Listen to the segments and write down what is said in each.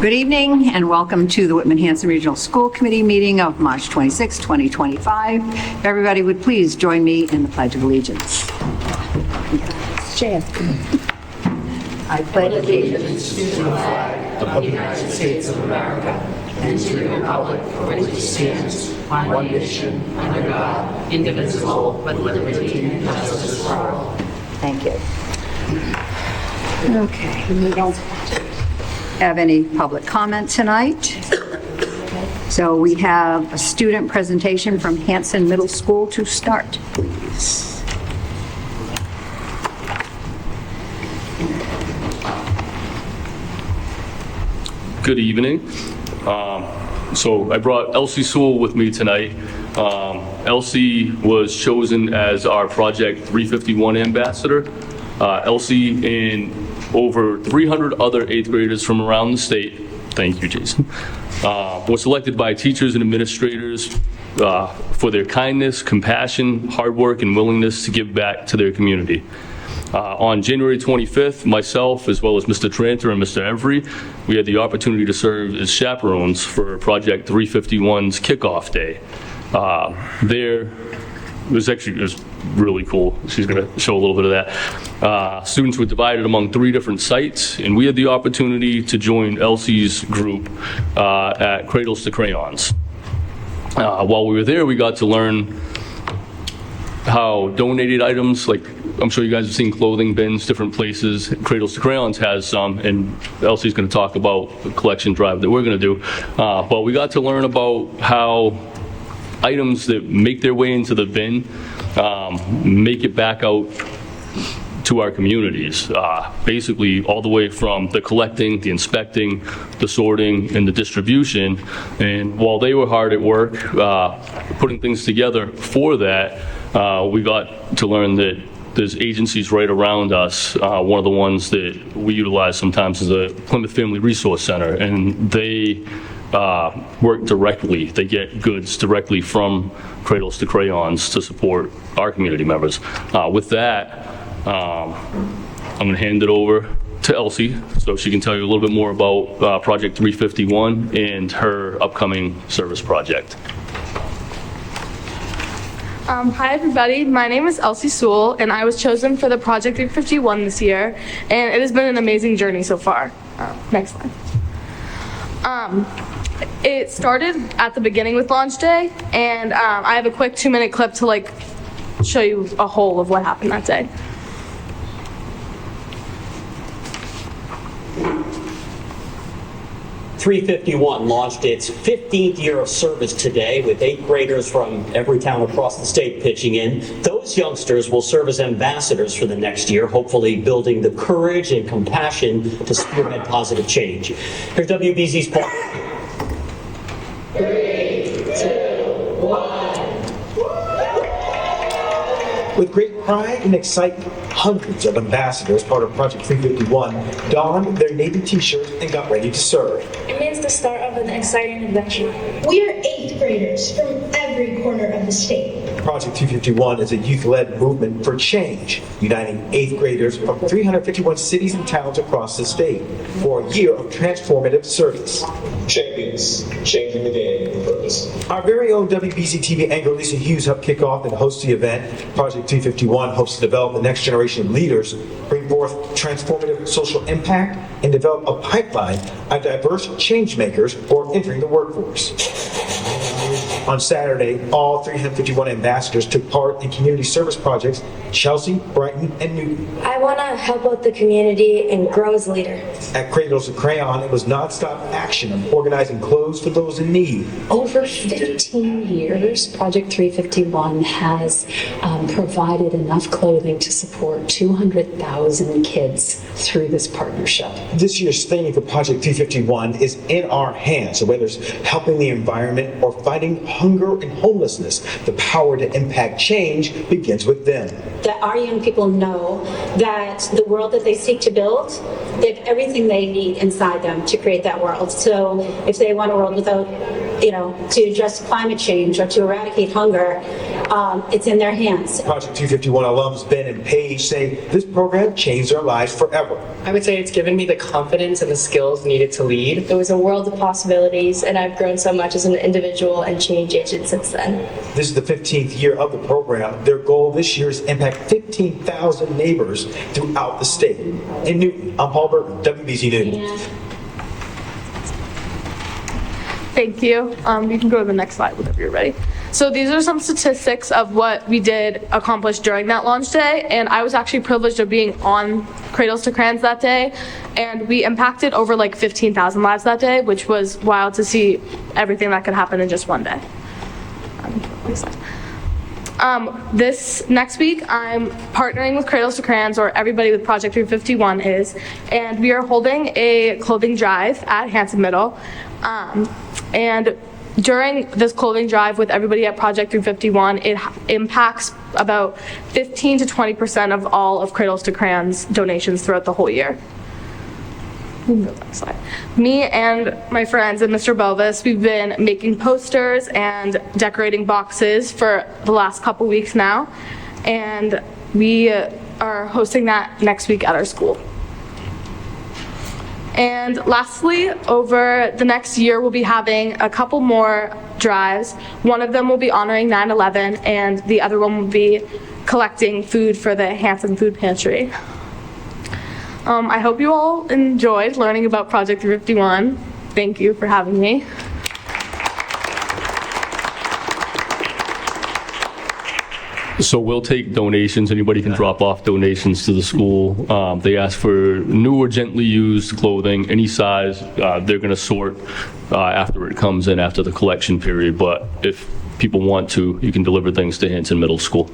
Good evening and welcome to the Whitman-Hanson Regional School Committee meeting of March 26, 2025. If everybody would please join me in the Pledge of Allegiance. I pledge allegiance to the flag of the United States of America and to the republic for which it stands, one nation, under God, indivisible, with liberty and justice for all. Thank you. Okay, we don't have any public comment tonight. So we have a student presentation from Hanson Middle School to start, please. Good evening. So I brought Elsie Sewell with me tonight. Elsie was chosen as our Project 351 ambassador. Elsie and over 300 other 8th graders from around the state, thank you, Jason, were selected by teachers and administrators for their kindness, compassion, hard work, and willingness to give back to their community. On January 25th, myself, as well as Mr. Tranter and Mr. Every, we had the opportunity to serve as chaperones for Project 351's kickoff day. It was really cool. She's going to show a little bit of that. Students were divided among 3 different sites, and we had the opportunity to join Elsie's group at Cradles to Crayons. While we were there, we got to learn how donated items, like I'm sure you guys have seen clothing bins, different places. Cradles to Crayons has some, and Elsie's going to talk about the collection drive that we're going to do. But we got to learn about how items that make their way into the bin make it back out to our communities, basically all the way from the collecting, the inspecting, the sorting, and the distribution. And while they were hard at work putting things together for that, we got to learn that there's agencies right around us. One of the ones that we utilize sometimes is the Plymouth Family Resource Center, and they work directly. They get goods directly from Cradles to Crayons to support our community members. With that, I'm going to hand it over to Elsie so she can tell you a little bit more about Project 351 and her upcoming service project. Hi everybody, my name is Elsie Sewell and I was chosen for the Project 351 this year, and it has been an amazing journey so far. Next slide. It started at the beginning with launch day, and I have a quick 2-minute clip to show you a whole of what happened that day. .351 launched its 15th year of service today with 8th graders from every town across the state pitching in. Those youngsters will serve as ambassadors for the next year, hopefully building the courage and compassion to spearhead positive change. Here's WBZ's Paul. 3, 2, 1. With great pride and excitement, hundreds of ambassadors, part of Project 351, donned their Navy t-shirts and got ready to serve. It means the start of an exciting adventure. We are 8th graders from every corner of the state. Project 351 is a youth-led movement for change, uniting 8th graders from 351 cities and towns across the state for a year of transformative service. Champions, changing the game with purpose. Our very own WBZ TV anchor Lisa Hughes helped kick off and host the event. Project 351 hopes to develop the next generation of leaders, bring forth transformative social impact, and develop a pipeline of diverse change makers who are entering the workforce. On Saturday, all 351 ambassadors took part in community service projects in Chelsea, Brighton, and Newton. I want to help out the community and grow as a leader. At Cradles to Crayon, it was nonstop action of organizing clothes for those in need. Over 15 years, Project 351 has provided enough clothing to support 200,000 kids through this partnership. This year's theme for Project 351 is in our hands. So whether it's helping the environment or fighting hunger and homelessness, the power to impact change begins with them. That our young people know that the world that they seek to build, they have everything they need inside them to create that world. So if they want a world without, to address climate change or to eradicate hunger, It's in their hands. Project 251 alums Ben and Paige say this program changed their lives forever. I would say it's given me the confidence and the skills needed to lead. It was a world of possibilities, and I've grown so much as an individual and change agent since then. This is the 15th year of the program. Their goal this year is to impact 15,000 neighbors throughout the state. In Newton, I'm Paul Burton, WBZ News. Thank you. You can go to the next slide whenever you're ready. So these are some statistics of what we did accomplish during that launch day, and I was actually privileged of being on Cradles to Crayons that day, and we impacted over like 15,000 lives that day, which was wild to see everything that could happen in just one day. This next week, I'm partnering with Cradles to Crayons, or everybody with Project 351 is, and we are holding a clothing drive at Hanson Middle. And during this clothing drive with everybody at Project 351, it impacts about 15 to 20% of all of Cradles to Crayons donations throughout the whole year. Me and my friends and Mr. Bovis, we've been making posters and decorating boxes for the last couple weeks now, and we are hosting that next week at our school. And lastly, over the next year, we'll be having a couple more drives. One of them will be honoring 9/11, and the other one will be collecting food for the Hanson Food Pantry. I hope you all enjoyed learning about Project 351. Thank you for having me. So we'll take donations. Anybody can drop off donations to the school. They ask for new or gently used clothing, any size. They're going to sort after it comes in after the collection period. But if people want to, you can deliver things to Hanson Middle School.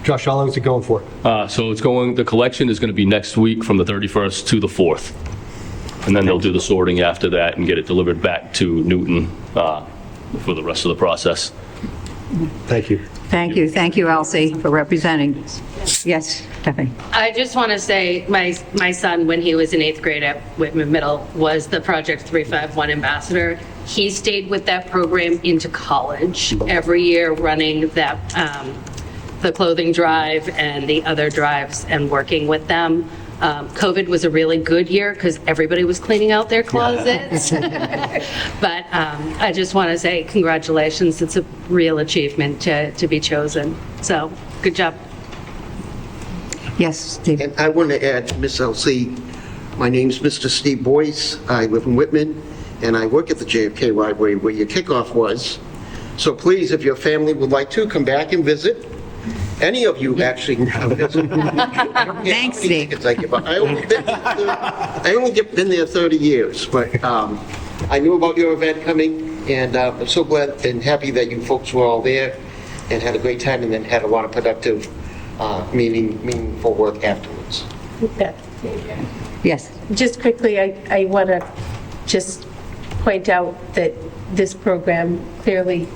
Josh, how long is it going for? So the collection is going to be next week from the 31st to the 4th. And then they'll do the sorting after that and get it delivered back to Newton for the rest of the process. Thank you. Thank you. Thank you, Elsie, for representing. Yes, Stephanie. I just want to say my son, when he was in 8th grade at Whitman Middle, was the Project 351 ambassador. He stayed with that program into college every year, running that the clothing drive and the other drives and working with them. COVID was a really good year because everybody was cleaning out their closets. But I just want to say congratulations. It's a real achievement to be chosen. So good job. Yes, Steve. And I want to add to Miss LC, my name's Mr. Steve Boyce. I live in Whitman, and I work at the JFK Library where your kickoff was. So please, if your family would like to, come back and visit. Any of you actually can come visit. Thanks, Steve. I only been there 30 years, but I knew about your event coming, and I'm so glad and happy that you folks were all there and had a great time and then had a lot of productive, meaningful work afterwards. Yes. Just quickly, I want to just point out that this program clearly,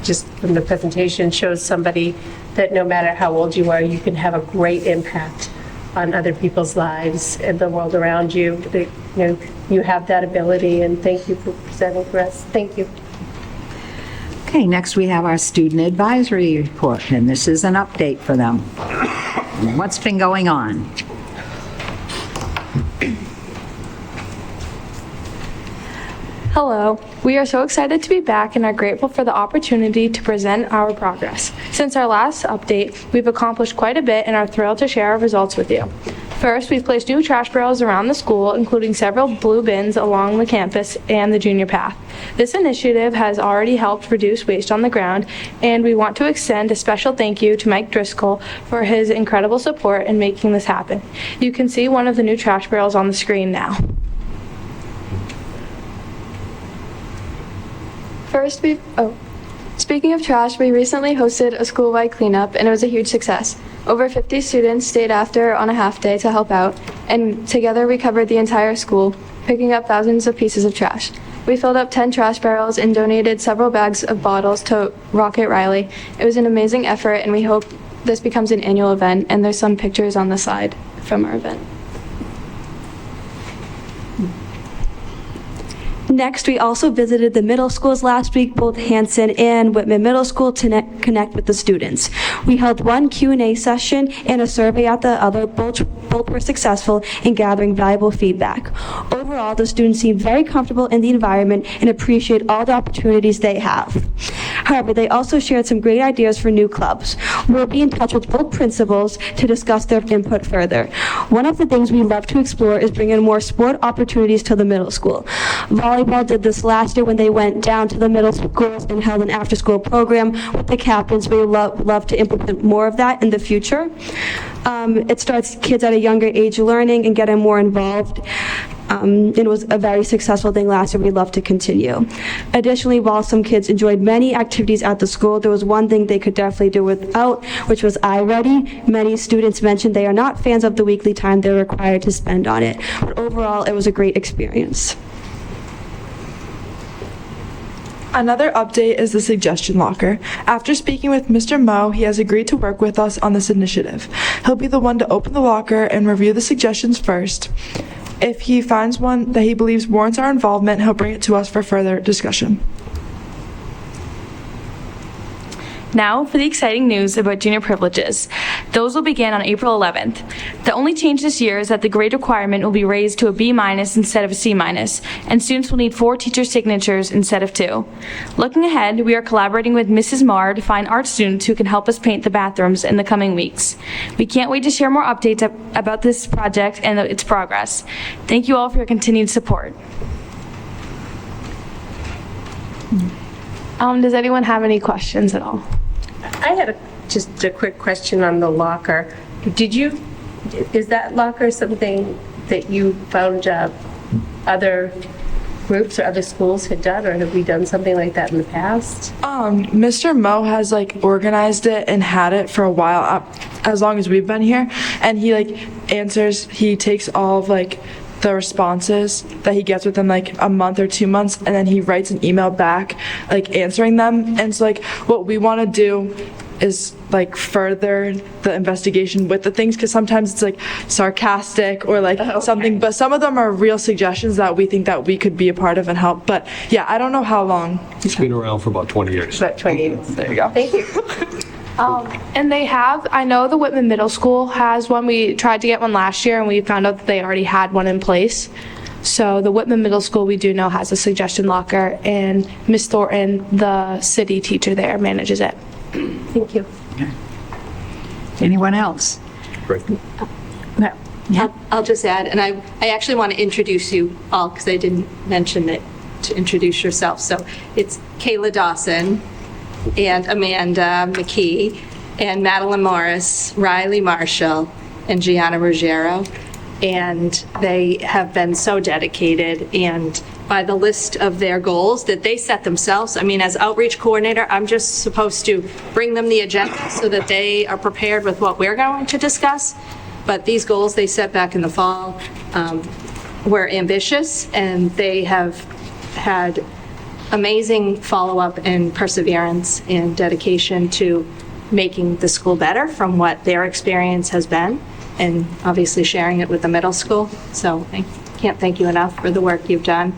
just from the presentation, shows somebody that no matter how old you are, you can have a great impact on other people's lives and the world around you. That, you have that ability, and thank you for presenting for us. Thank you. Okay, next we have our student advisory report, and this is an update for them. What's been going on? Hello. We are so excited to be back and are grateful for the opportunity to present our progress. Since our last update, we've accomplished quite a bit and are thrilled to share our results with you. First, we've placed new trash barrels around the school, including several blue bins along the campus and the junior path. This initiative has already helped reduce waste on the ground, and we want to extend a special thank you to Mike Driscoll for his incredible support in making this happen. You can see one of the new trash barrels on the screen now. First, speaking of trash, we recently hosted a school-wide cleanup, and it was a huge success. Over 50 students stayed after on a half day to help out, and together we covered the entire school, picking up thousands of pieces of trash. We filled up 10 trash barrels and donated several bags of bottles to Rocket Riley. It was an amazing effort, and we hope this becomes an annual event, and there's some pictures on the side from our event. Next, we also visited the middle schools last week, both Hanson and Whitman Middle School, to connect with the students. We held one Q&A session and a survey at the other. Both were successful in gathering valuable feedback. Overall, the students seem very comfortable in the environment and appreciate all the opportunities they have. However, they also shared some great ideas for new clubs. We'll be in touch with both principals to discuss their input further. One of the things we love to explore is bringing more sport opportunities to the middle school. Volleyball did this last year when they went down to the middle schools and held an after-school program with the captains. We love to implement more of that in the future. It starts kids at a younger age learning and getting more involved. It was a very successful thing last year. We'd love to continue. Additionally, while some kids enjoyed many activities at the school, there was one thing they could definitely do without, which was iReady. Many students mentioned they are not fans of the weekly time they're required to spend on it. But overall, it was a great experience. Another update is the suggestion locker. After speaking with Mr. Moe, he has agreed to work with us on this initiative. He'll be the one to open the locker and review the suggestions first. If he finds one that he believes warrants our involvement, he'll bring it to us for further discussion. Now for the exciting news about junior privileges. Those will begin on April 11th. The only change this year is that the grade requirement will be raised to a B- instead of a C-, and students will need 4 teacher signatures instead of 2. Looking ahead, we are collaborating with Mrs. Marr to find art students who can help us paint the bathrooms in the coming weeks. We can't wait to share more updates about this project and its progress. Thank you all for your continued support. Does anyone have any questions at all? I had just a quick question on the locker. Is that locker something that you found other groups or other schools had done, or have we done something like that in the past? Mr. Moe has organized it and had it for a while, as long as we've been here, and he he takes all of the responses that he gets within a month or 2 months, and then he writes an email back answering them. And so what we want to do is further the investigation with the things, because sometimes it's sarcastic or something, but some of them are real suggestions that we think that we could be a part of and help. But yeah, I don't know how long. It's been around for about 20 years. About 20 years. There you go. Thank you. And they have, I know the Whitman Middle School has one. We tried to get one last year and we found out that they already had one in place. So the Whitman Middle School, we do know, has a suggestion locker, and Ms. Thornton, the city teacher there, manages it. Thank you. Anyone else? Great. I'll just add, and I actually want to introduce you all because I didn't mention it to introduce yourself. So it's Kayla Dawson and Amanda McKee and Madeline Morris, Riley Marshall, and Gianna Ruggiero. And they have been so dedicated, and by the list of their goals that they set themselves, I mean, as outreach coordinator, I'm just supposed to bring them the agenda so that they are prepared with what we're going to discuss. But these goals they set back in the fall were ambitious, and they have had amazing follow-up and perseverance and dedication to making the school better from what their experience has been, and obviously sharing it with the middle school. So I can't thank you enough for the work you've done.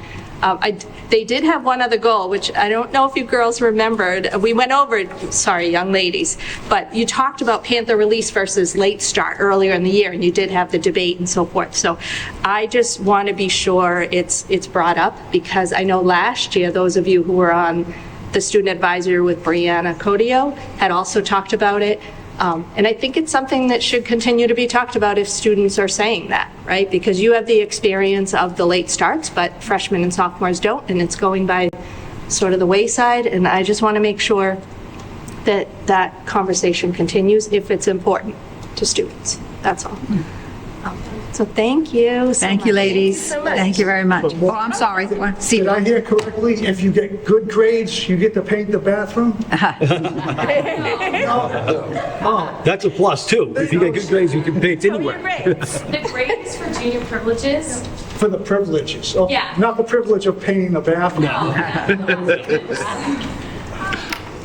They did have one other goal, which I don't know if you girls remembered. We went over, sorry, young ladies, but you talked about Panther release versus late start earlier in the year, and you did have the debate and so forth. So I just want to be sure it's brought up, because I know last year, those of you who were on the student advisory with Brianna Codio had also talked about it. And I think it's something that should continue to be talked about if students are saying that, right? Because you have the experience of the late starts, but freshmen and sophomores don't, and it's going by sort of the wayside. And I just want to make sure that that conversation continues if it's important to students. That's all. So thank you. Thank you, ladies. Thank you very much. Oh, I'm sorry. Did I hear correctly? If you get good grades, you get to paint the bathroom? That's a plus, too. If you get good grades, you can paint anywhere. The grades for junior privileges. For the privileges. Oh, Yeah. Not the privilege of painting the bathroom.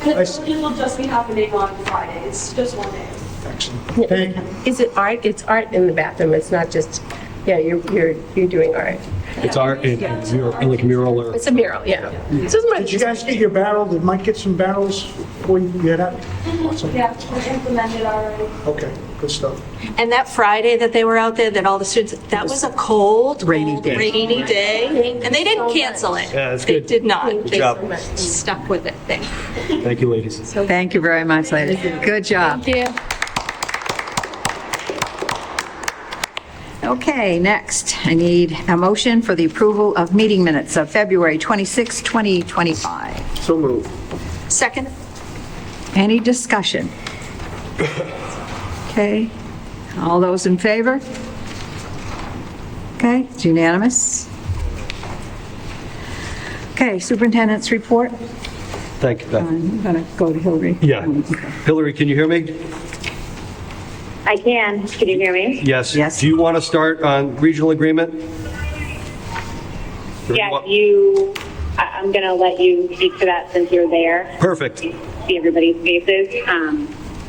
It will just be happening on Fridays, just one day. Excellent. Thank you. Is it art? It's art in the bathroom. It's not just Yeah, you're doing all right. It's art and like mural or. It's a mural, yeah. Did you guys get your barrel? Did Mike get some barrels before you get out? Awesome. Yeah, we implemented already. Okay, good stuff. And that Friday that they were out there, that all the students, that was a cold, Rainy day. rainy day, and they didn't cancel it. Yeah, that's They good. did not. Good They job. stuck with it. Thank you, ladies. Thank you very much, ladies. Good job. Thank you. Okay, next, I need a motion for the approval of meeting minutes of February 26, 2025. So moved. Second? Any discussion? Okay, all those in favor? Okay, it's unanimous. Okay, superintendent's report. Thank you, Beth. I'm going to go to Hillary. Yeah. Okay. Hillary, can you hear me? I can. Can you hear me? Yes. Yes. Do you want to start on regional agreement? Yeah, I'm going to let you speak to that since you're there. Perfect. See everybody's faces.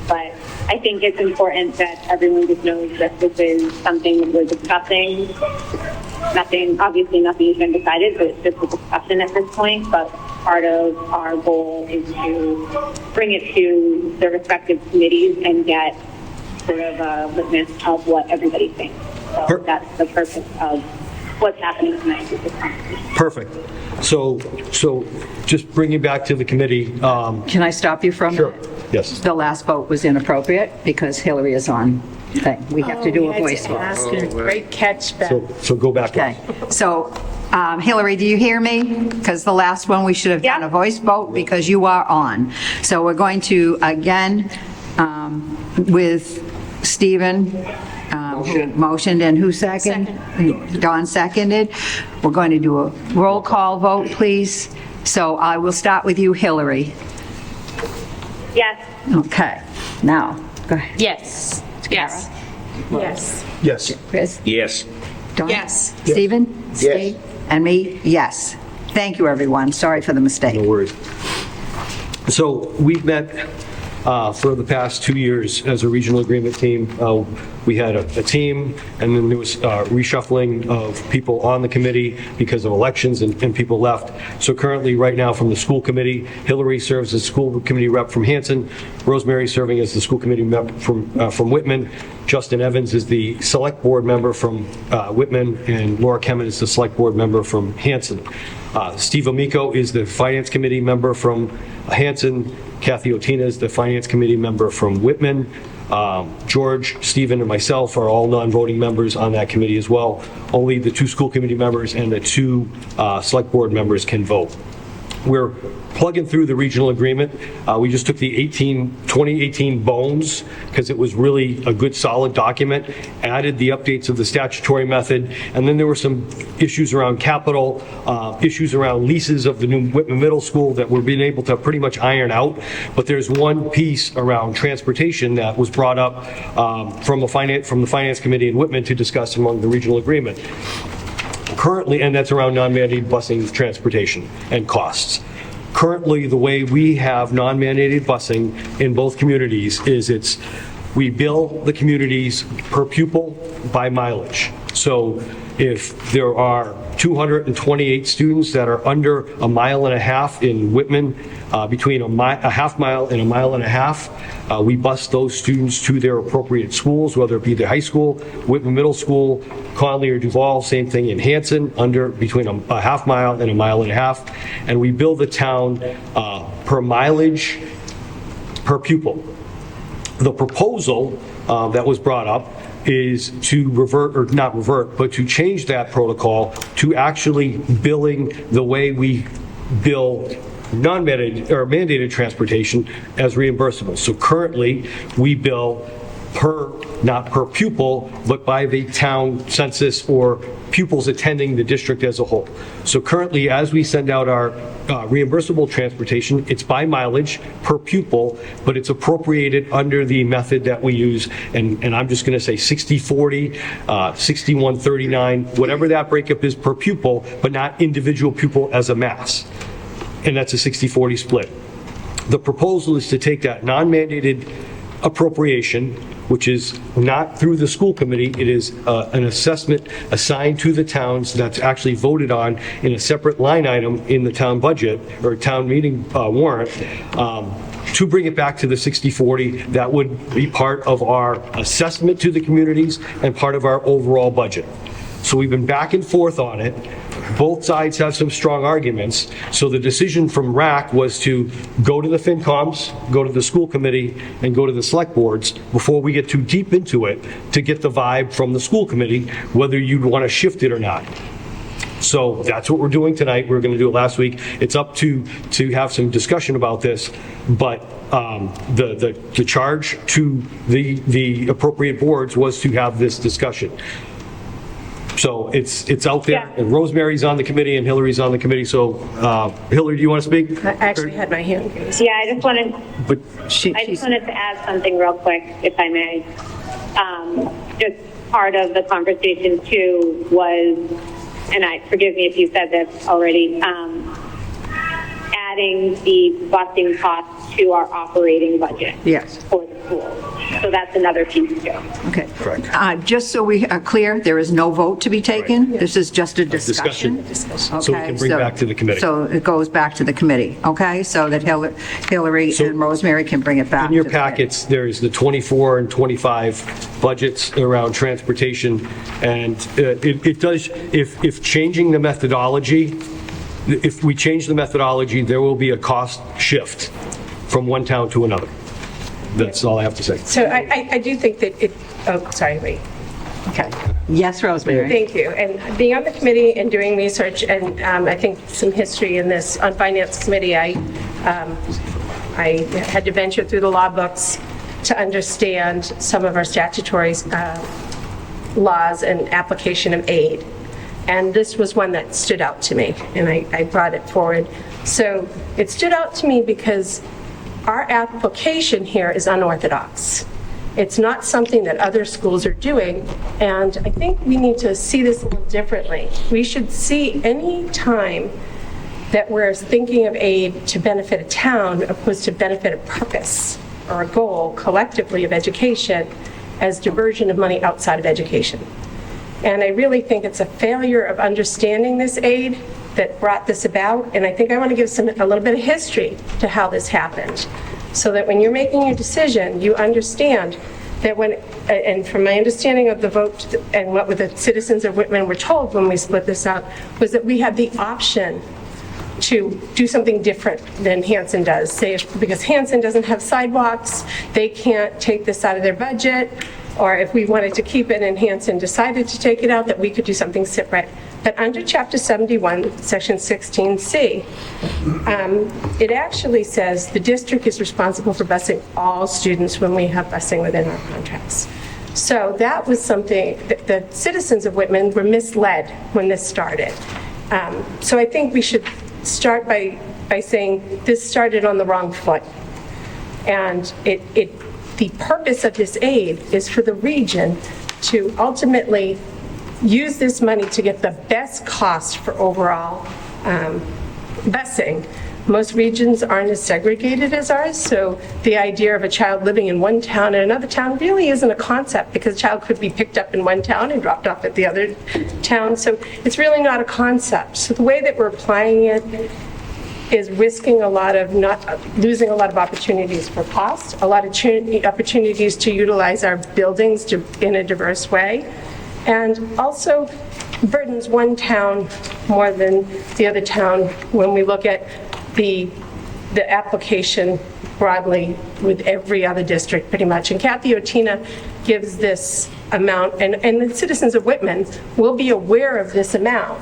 But I think it's important that everyone just knows that this is something that we're discussing. Obviously nothing has been decided, but it's just a discussion at this point. But part of our goal is to bring it to the respective committees and get sort of a litmus of what everybody thinks. So that's the purpose of what's happening tonight. Perfect. So just bringing back to the committee. Can I stop you from? Sure. Yes. The last vote was inappropriate because Hillary is on thing. We have to do a voice vote. Great catch, Beth. So go back. Okay. So, Hillary, do you hear me? Because the last one, we should have done a voice vote because you are on. So we're going to, again, with Stephen, who motioned and who seconded? Dawn seconded. We're going to do a roll call vote, please. So I will start with you, Hillary. Yes. Okay. Now, go ahead. Yes. Yes. Yes. Yes. Chris? Yes. Dawn? Yes. Stephen? Yes. Steve? And me? Yes. Thank you, everyone. Sorry for the mistake. No worries. So we've met for the past 2 years as a regional agreement team. We had a team, and then there was reshuffling of people on the committee because of elections and people left. So currently, right now, from the school committee, Hillary serves as school committee rep from Hanson, Rosemary serving as the school committee rep from Whitman, Justin Evans is the select board member from Whitman, and Laura Kemen is the select board member from Hanson. Steve Amico is the finance committee member from Hanson. Kathy Otina is the finance committee member from Whitman. George, Stephen, and myself are all non-voting members on that committee as well. Only the 2 school committee members and the 2 select board members can vote. We're plugging through the regional agreement. We just took the 2018 bones because it was really a good solid document, added the updates of the statutory method, and then there were some issues around capital, issues around leases of the new Whitman Middle School that we're being able to pretty much iron out. But there's one piece around transportation that was brought up from the finance committee in Whitman to discuss among the regional agreement. Currently, and that's around non-mandated busing transportation and costs. Currently, the way we have non-mandated busing in both communities is we bill the communities per pupil by mileage. So if there are 228 students that are under a mile and a half in Whitman, between a half mile and a mile and a half, we bus those students to their appropriate schools, whether it be the high school, Whitman Middle School, Conley or Duval, same thing in Hanson, between a half mile and a mile and a half. And we bill the town per mileage per pupil. The proposal that was brought up is to but to change that protocol to actually billing the way we bill non-mandated or mandated transportation as reimbursable. So currently, we bill not per pupil, but by the town census or pupils attending the district as a whole. So currently, as we send out our reimbursable transportation, it's by mileage per pupil, but it's appropriated under the method that we use, and I'm just going to say 60/40, 61/39, whatever that breakup is per pupil, but not individual pupil as a mass. And that's a 60/40 split. The proposal is to take that non-mandated appropriation which is not through the school committee. It is an assessment assigned to the towns that's actually voted on in a separate line item in the town budget or town meeting warrant. To bring it back to the 60/40, that would be part of our assessment to the communities and part of our overall budget. So we've been back and forth on it. Both sides have some strong arguments. So the decision from RAC was to go to the FinComs, go to the school committee, and go to the select boards before we get too deep into it to get the vibe from the school committee, whether you'd want to shift it or not. So that's what we're doing tonight. We were going to do it last week. It's up to have some discussion about this, but the charge to the appropriate boards was to have this discussion. So it's out there, and Rosemary's on the committee and Hillary's on the committee. So Hillary, do you want to speak? I actually had my hand raised. Yeah, I just wanted to add something real quick, if I may. Just part of the conversation too was, and forgive me if you said this already, adding the busing costs to our operating budget. Yes. For the school. So that's another piece too. Okay. Correct. Just so we are clear, there is no vote to be taken. Right. This is just a discussion. Okay, so we can bring back to the committee. So it goes back to the committee, okay? So that Hillary and Rosemary can bring it back. In your packets, there's the 24 and 25 budgets around transportation, and it does, if changing the methodology, if we change the methodology, there will be a cost shift from one town to another. That's all I have to say. So I do think that wait. Okay. Yes, Rosemary. Thank you. And being on the committee and doing research, and I think some history in this on finance committee, I had to venture through the law books to understand some of our statutory laws and application of aid. And this was one that stood out to me, and I brought it forward. So it stood out to me because our application here is unorthodox. It's not something that other schools are doing, and I think we need to see this a little differently. We should see any time that we're thinking of aid to benefit a town opposed to benefit a purpose or a goal collectively of education as diversion of money outside of education. And I really think it's a failure of understanding this aid that brought this about, and I think I want to give a little bit of history to how this happened, so that when you're making your decision, you understand that and from my understanding of the vote and what the citizens of Whitman were told when we split this out, was that we had the option to do something different than Hanson does. Say, because Hanson doesn't have sidewalks, they can't take this out of their budget, or if we wanted to keep it and Hanson decided to take it out, that we could do something separate. But under Chapter 71, Section 16C, it actually says the district is responsible for busing all students when we have busing within our contracts. So that was something that the citizens of Whitman were misled when this started. So I think we should start by saying this started on the wrong foot. And the purpose of this aid is for the region to ultimately use this money to get the best cost for overall busing. Most regions aren't as segregated as ours, so the idea of a child living in one town and another town really isn't a concept, because a child could be picked up in one town and dropped off at the other town, so it's really not a concept. So the way that we're applying it is risking losing a lot of opportunities for cost, a lot of opportunities to utilize our buildings in a diverse way, and also burdens one town more than the other town when we look at the application broadly with every other district pretty much. And Kathy Otina gives this amount, and the citizens of Whitman will be aware of this amount.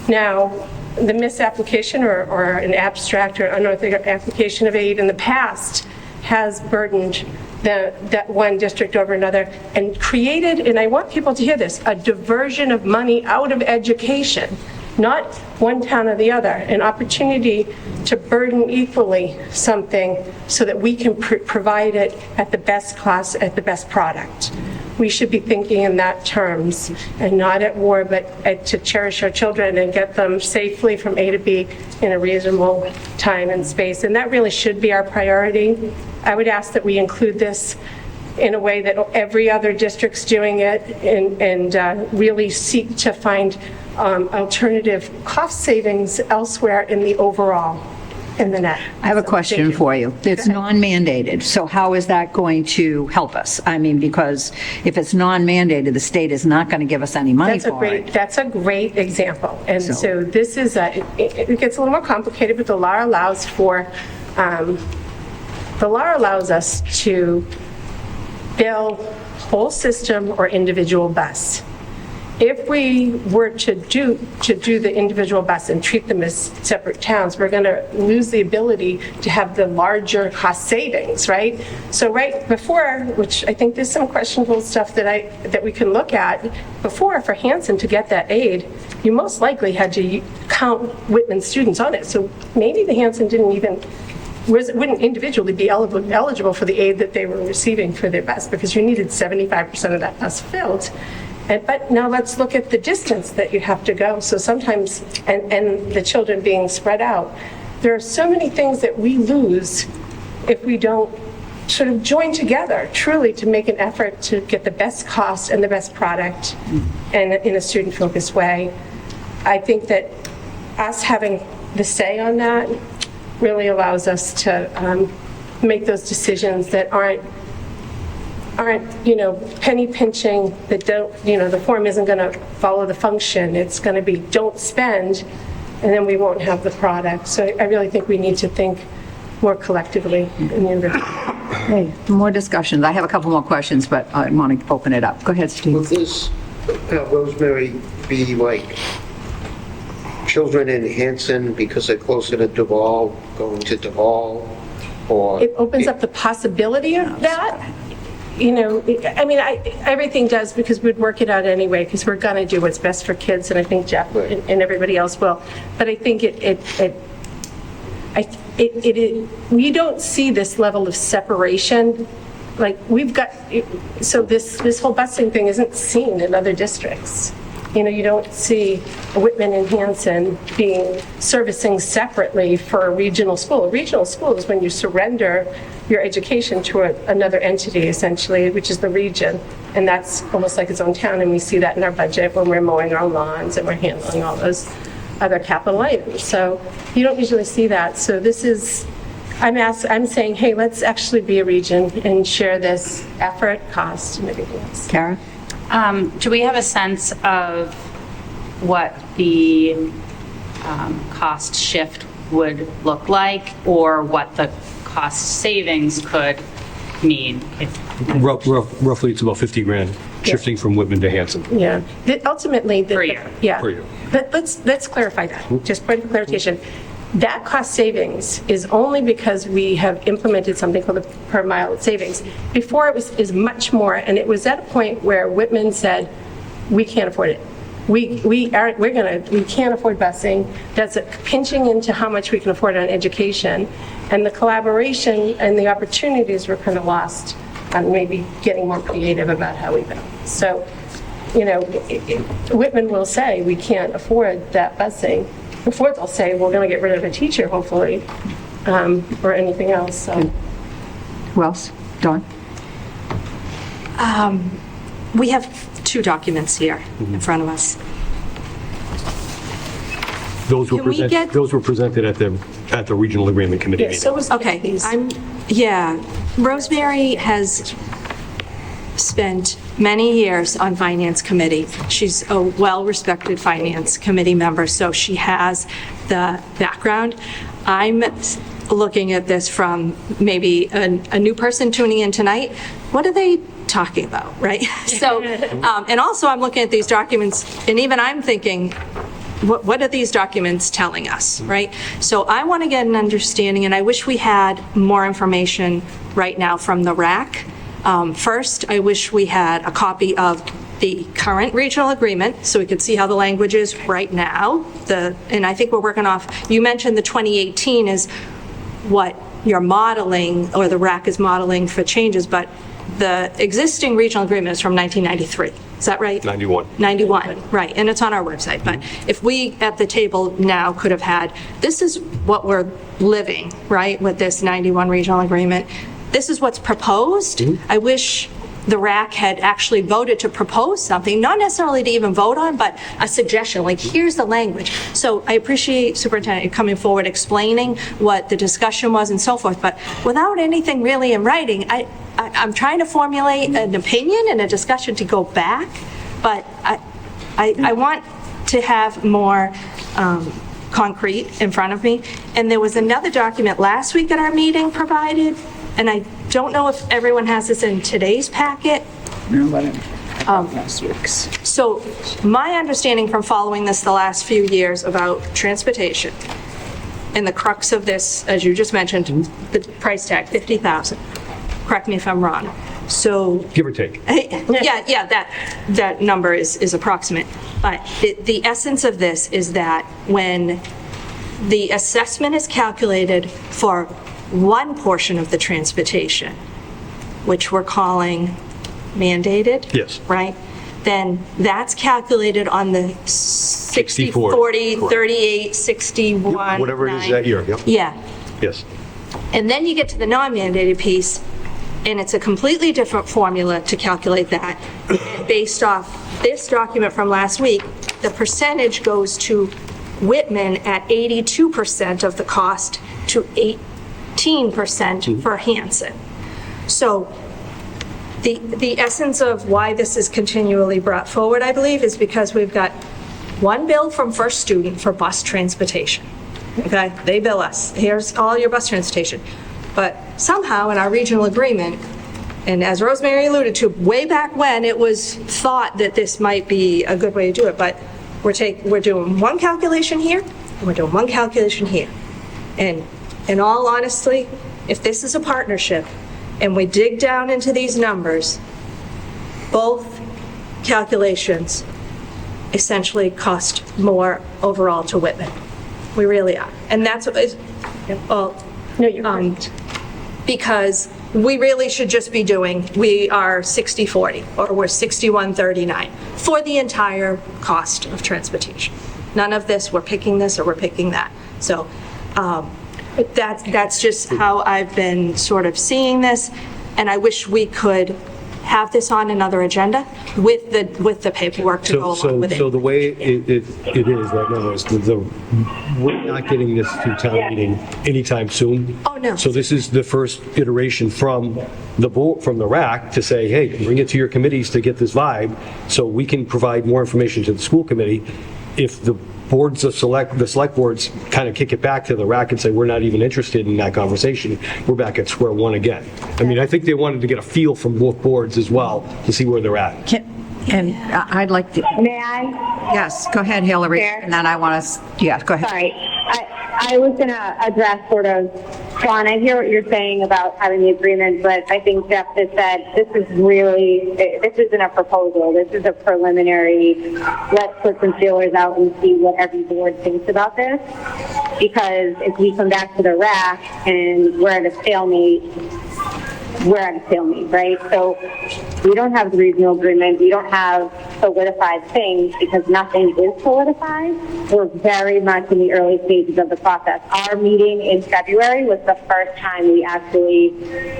Now, the misapplication or an abstract or unorthodox application of aid in the past has burdened that one district over another and created, and I want people to hear this, a diversion of money out of education, not one town or the other, an opportunity to burden equally something so that we can provide it at the best cost, at the best product. We should be thinking in that terms and not at war, but to cherish our children and get them safely from A to B in a reasonable time and space. And that really should be our priority. I would ask that we include this in a way that every other district's doing it, and really seek to find alternative cost savings elsewhere in the overall, in the net. I have a question for you. It's non-mandated, so how is that going to help us? I mean, because if it's non-mandated, the state is not going to give us any money for it. That's a great example. And so this is, it gets a little more complicated, but the law allows us to bill whole system or individual bus. If we were to do the individual bus and treat them as separate towns, we're going to lose the ability to have the larger cost savings, right? So right before, which I think there's some questionable stuff that we can look at, before for Hanson to get that aid, you most likely had to count Whitman students on it. So maybe the Hanson wouldn't individually be eligible for the aid that they were receiving for their bus, because you needed 75% of that bus filled. But now let's look at the distance that you have to go. So sometimes, and the children being spread out, there are so many things that we lose if we don't sort of join together truly to make an effort to get the best cost and the best product and in a student-focused way. I think that us having the say on that really allows us to make those decisions that aren't penny pinching, that don't, the form isn't going to follow the function. It's going to be don't spend, and then we won't have the product. So I really think we need to think more collectively in the university. Okay, more discussions. I have a couple more questions, but I want to open it up. Go ahead, Steve. Will this, Rosemary, be like children in Hanson because they're closer to Duval, going to Duval? Or it opens up the possibility of that. Everything does, because we'd work it out anyway, because we're going to do what's best for kids, and I think Jeff and everybody else will. But I think we don't see this level of separation. Like we've got, so this whole busing thing isn't seen in other districts. You don't see Whitman and Hanson being servicing separately for a regional school. A regional school is when you surrender your education to another entity, essentially, which is the region. And that's almost like its own town. And we see that in our budget when we're mowing our lawns and we're handling all those other capital items. So you don't usually see that. So this is, I'm saying, hey, let's actually be a region and share this effort, cost, and everything else. Kara? Do we have a sense of what the cost shift would look like, or what the cost savings could mean? Roughly, it's about 50 grand shifting from Whitman to Hanson. Yeah. Ultimately, per year. Yeah. Per year. Let's clarify that. Just point of clarification. That cost savings is only because we have implemented something called the per mile savings. Before it is much more, and it was at a point where Whitman said, we can't afford it. We can't afford busing. That's pinching into how much we can afford on education, and the collaboration and the opportunities were kind of lost on maybe getting more creative about how we bill. So, Whitman will say we can't afford that busing. Before they'll say we're going to get rid of a teacher, hopefully, or anything else. So. Who else? Dawn? We have two documents here in front of us. Those were presented at the regional agreement committee meeting. So was okay. Rosemary has spent many years on finance committee. She's a well-respected finance committee member, so she has the background. I'm looking at this from maybe a new person tuning in tonight. What are they talking about, right? So, and also I'm looking at these documents, and even I'm thinking, what are these documents telling us, right? So I want to get an understanding, and I wish we had more information right now from the RAC. First, I wish we had a copy of the current regional agreement so we could see how the language is right now. And I think we're working off, you mentioned the 2018 is what you're modeling, or the RAC is modeling for changes, but the existing regional agreement is from 1993. Is that right? 91. 91, right, and it's on our website. But if we at the table now could have had, this is what we're living, right, with this 91 regional agreement. this is what's proposed. I wish the RAC had actually voted to propose something, not necessarily to even vote on, but a suggestion, like, here's the language. So I appreciate Superintendent coming forward, explaining what the discussion was and so forth, but without anything really in writing, I'm trying to formulate an opinion and a discussion to go back, but I want to have more concrete in front of me. And there was another document last week at our meeting provided, and I don't know if everyone has this in today's packet. Last week's. So my understanding from following this the last few years about transportation, and the crux of this, as you just mentioned, the price tag, $50,000. Correct me if I'm wrong. So give or take. Yeah, that number is approximate. But the essence of this is that when the assessment is calculated for one portion of the transportation, which we're calling mandated, yes, right? Then that's calculated on the 60, 40, 38, 61, whatever it is that year. Yep. Yeah. Yes. And then you get to the non-mandated piece, and it's a completely different formula to calculate that. Based off this document from last week, the percentage goes to Whitman at 82% of the cost to 18% for Hanson. So the essence of why this is continually brought forward, I believe, is because we've got one bill from First Student for bus transportation. Okay, they bill us. Here's all your bus transportation. But somehow in our regional agreement, and as Rosemary alluded to, way back when it was thought that this might be a good way to do it, but we're doing one calculation here, and we're doing one calculation here. And in all honesty, if this is a partnership, and we dig down into these numbers, both calculations essentially cost more overall to Whitman. We really are. And that's what is, well, no, you're right. Because we really should just be doing, we are 60-40, or we're 61-39 for the entire cost of transportation. None of this, we're picking this or we're picking that. So that's just how I've been sort of seeing this, and I wish we could have this on another agenda with the paperwork to go along with it. So the way it is right now is we're not getting this to town meeting anytime soon. Oh, no. So this is the first iteration from the board, from the RAC, to say, hey, bring it to your committees to get this vibe, so we can provide more information to the school committee. If the boards of the select boards kind of kick it back to the RAC and say, we're not even interested in that conversation, we're back at square one again. I mean, I think they wanted to get a feel from both boards as well to see where they're at. And I'd like to... May I? Yes, go ahead, Hillary. Fair. And then I want to... Yeah, go ahead. Sorry. I was going to address sort of, Sean, I hear what you're saying about having the agreement, but I think Jeff has said this isn't a proposal. This is a preliminary, let's put some feelers out and see what every board thinks about this. Because if we come back to the RAC and we're at a stalemate, right? So we don't have the regional agreement. We don't have solidified things because nothing is solidified. We're very much in the early stages of the process. Our meeting in February was the first time we actually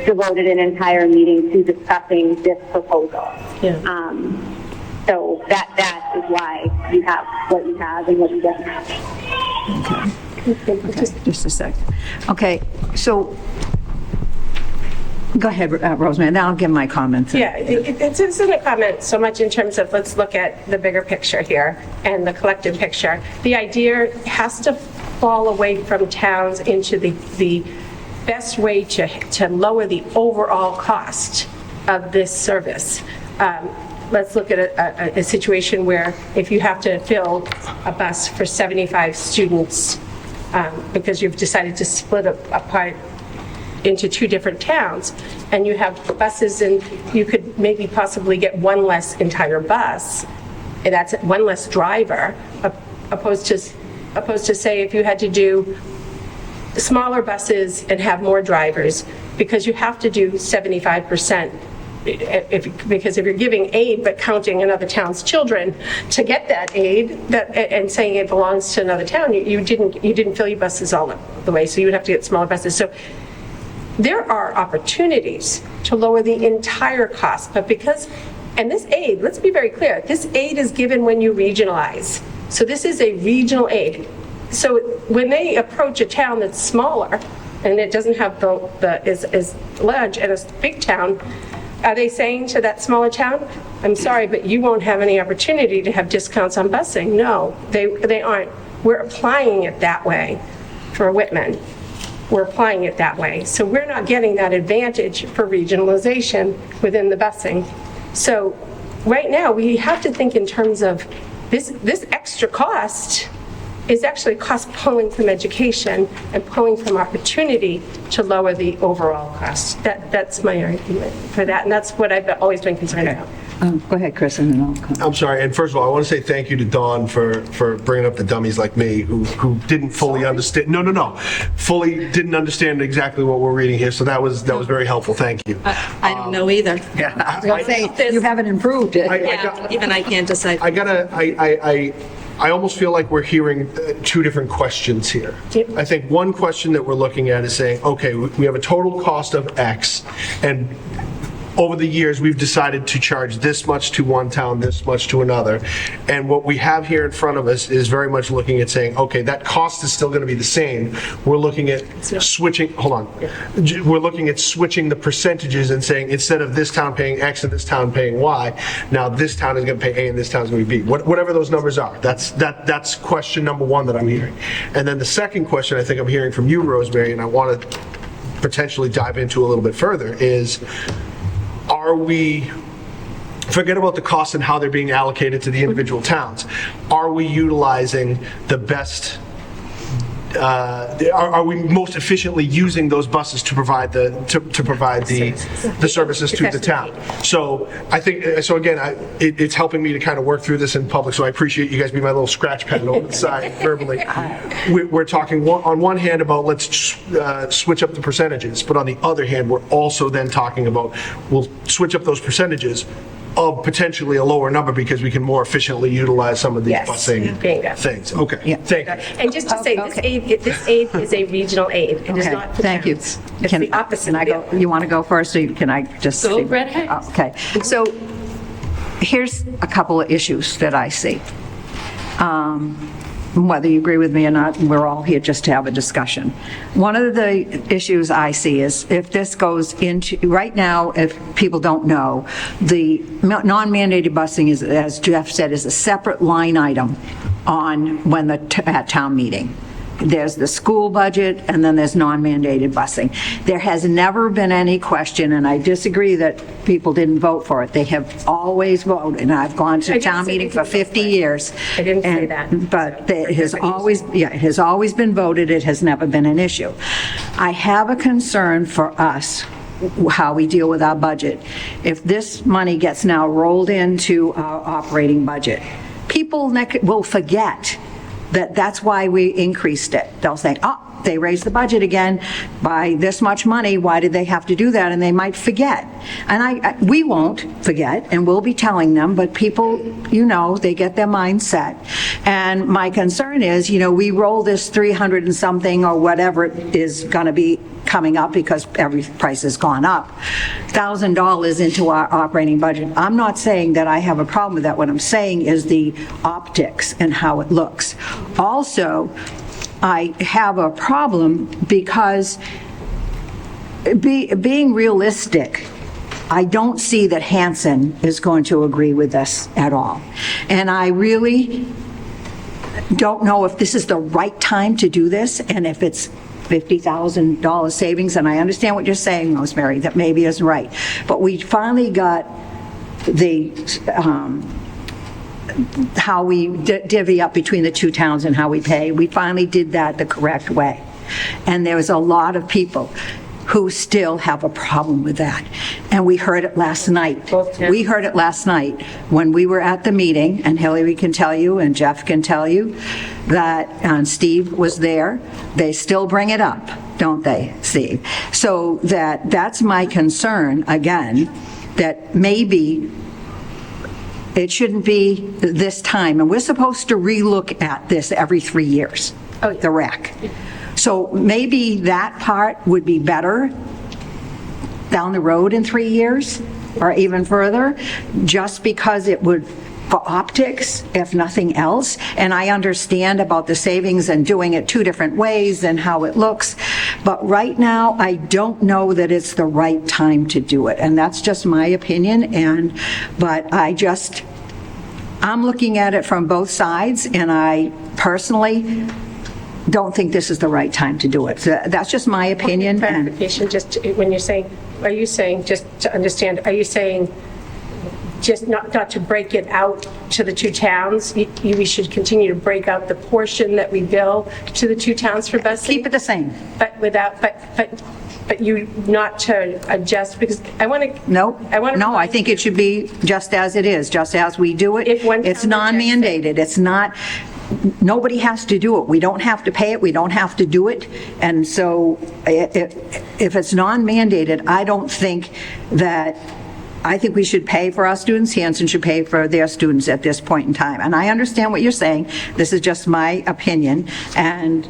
devoted an entire meeting to discussing this proposal. Yeah. So that is why you have what you have and what you don't have. Okay. Just a sec. Okay, so go ahead, Rosemary, then I'll give my comments. Yeah, it isn't a comment so much in terms of let's look at the bigger picture here and the collective picture. The idea has to fall away from towns into the best way to lower the overall cost of this service. Let's look at a situation where if you have to fill a bus for 75 students because you've decided to split apart into two different towns, and you have buses, and you could maybe possibly get one less entire bus, and that's one less driver, opposed to say if you had to do smaller buses and have more drivers, because you have to do 75%. Because if you're giving aid but counting another town's children to get that aid and saying it belongs to another town, you didn't fill your buses all the way, so you would have to get smaller buses. So there are opportunities to lower the entire cost, but because, and this aid, let's be very clear, this aid is given when you regionalize. So this is a regional aid. So when they approach a town that's smaller and it doesn't have is large and a big town, are they saying to that smaller town, I'm sorry, but you won't have any opportunity to have discounts on busing? No, they aren't. We're applying it that way for Whitman. We're applying it that way. So we're not getting that advantage for regionalization within the busing. So right now, we have to think in terms of this extra cost is actually cost pulling from education and pulling from opportunity to lower the overall cost. That's my argument for that, and that's what I've always been concerned about. Go ahead, Chris, and then I'll come. I'm sorry, and first of all, I want to say thank you to Dawn for bringing up the dummies like me who didn't fully understand. No, fully didn't understand exactly what we're reading here. So that was very helpful. Thank you. I don't know either. Yeah, I was going to say you haven't improved it. Even I can't decide. I almost feel like we're hearing two different questions here. I think one question that we're looking at is saying, okay, we have a total cost of X, and over the years, we've decided to charge this much to one town, this much to another. And what we have here in front of us is very much looking at saying, okay, that cost is still going to be the same. We're looking at switching, hold on. We're looking at switching the percentages and saying, instead of this town paying X and this town paying Y, now this town is going to pay A and this town is going to be B. Whatever those numbers are. That's question number one that I'm hearing. And then the second question I think I'm hearing from you, Rosemary, and I want to potentially dive into a little bit further is, are we, forget about the costs and how they're being allocated to the individual towns, are we utilizing the best, are we most efficiently using those buses to provide the services to the town? So I think, so again, it's helping me to kind of work through this in public, so I appreciate you guys being my little scratch pad over the side verbally. We're talking on one hand about let's switch up the percentages, but on the other hand, we're also then talking about we'll switch up those percentages of potentially a lower number because we can more efficiently utilize some of these busing things. Okay, thank you. And just to say, this aid is a regional aid. It is not for thank you. towns. It's the opposite. Can I go? You want to go first, or can I just? Go right ahead. Okay. So here's a couple of issues that I see. Whether you agree with me or not, we're all here just to have a discussion. One of the issues I see is if this goes into, right now, if people don't know, the non-mandated busing is, as Jeff said, is a separate line item on at town meeting. There's the school budget, and then there's non-mandated busing. There has never been any question, and I disagree that people didn't vote for it. They have always voted, and I've gone to town meeting for 50 years. I didn't say that. But it has always been voted. It has never been an issue. I have a concern for us, how we deal with our budget. If this money gets now rolled into our operating budget, people will forget that's why we increased it. They'll say, oh, they raised the budget again by this much money. Why did they have to do that? And they might forget. And we won't forget, and we'll be telling them, but people, they get their mind set. And my concern is, we roll this 300 and something or whatever it is going to be coming up because every price has gone up, $1,000 into our operating budget. I'm not saying that I have a problem with that. What I'm saying is the optics and how it looks. Also, I have a problem because being realistic, I don't see that Hanson is going to agree with this at all. And I really don't know if this is the right time to do this, and if it's $50,000 savings, and I understand what you're saying, Rosemary, that maybe isn't right. But we finally got the how we divvy up between the two towns and how we pay. We finally did that the correct way. And there was a lot of people who still have a problem with that. And we heard it last night. We heard it last night when we were at the meeting, and Hillary can tell you, and Jeff can tell you, that, and Steve was there. They still bring it up, don't they, Steve? So that's my concern, again, that maybe it shouldn't be this time. And we're supposed to relook at this every 3 years, the rec. So maybe that part would be better down the road in 3 years or even further, just because it would, for optics, if nothing else. And I understand about the savings and doing it 2 different ways and how it looks. But right now, I don't know that it's the right time to do it. And that's just my opinion. But I'm looking at it from both sides, and I personally don't think this is the right time to do it. So that's just my opinion. Clarification, just when you're saying, are you saying, just to understand, are you saying just not to break it out to the 2 towns? We should continue to break out the portion that we bill to the 2 towns for busing? Keep it the same. But without, but you not to adjust, because I want to. No, I think it should be just as it is, just as we do it. It's non-mandated. It's not, nobody has to do it. We don't have to pay it. We don't have to do it. And so if it's non-mandated, I think we should pay for our students. Hanson should pay for their students at this point in time. And I understand what you're saying. This is just my opinion. And,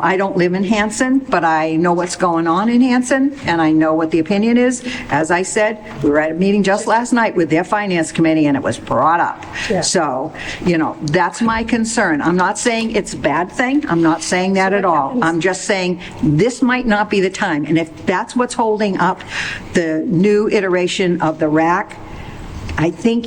I don't live in Hanson, but I know what's going on in Hanson, and I know what the opinion is. As I said, we were at a meeting just last night with their finance committee, and it was brought up. Yeah. So, that's my concern. I'm not saying it's a bad thing. I'm not saying that at all. I'm just saying this might not be the time. And if that's what's holding up the new iteration of the RAC, I think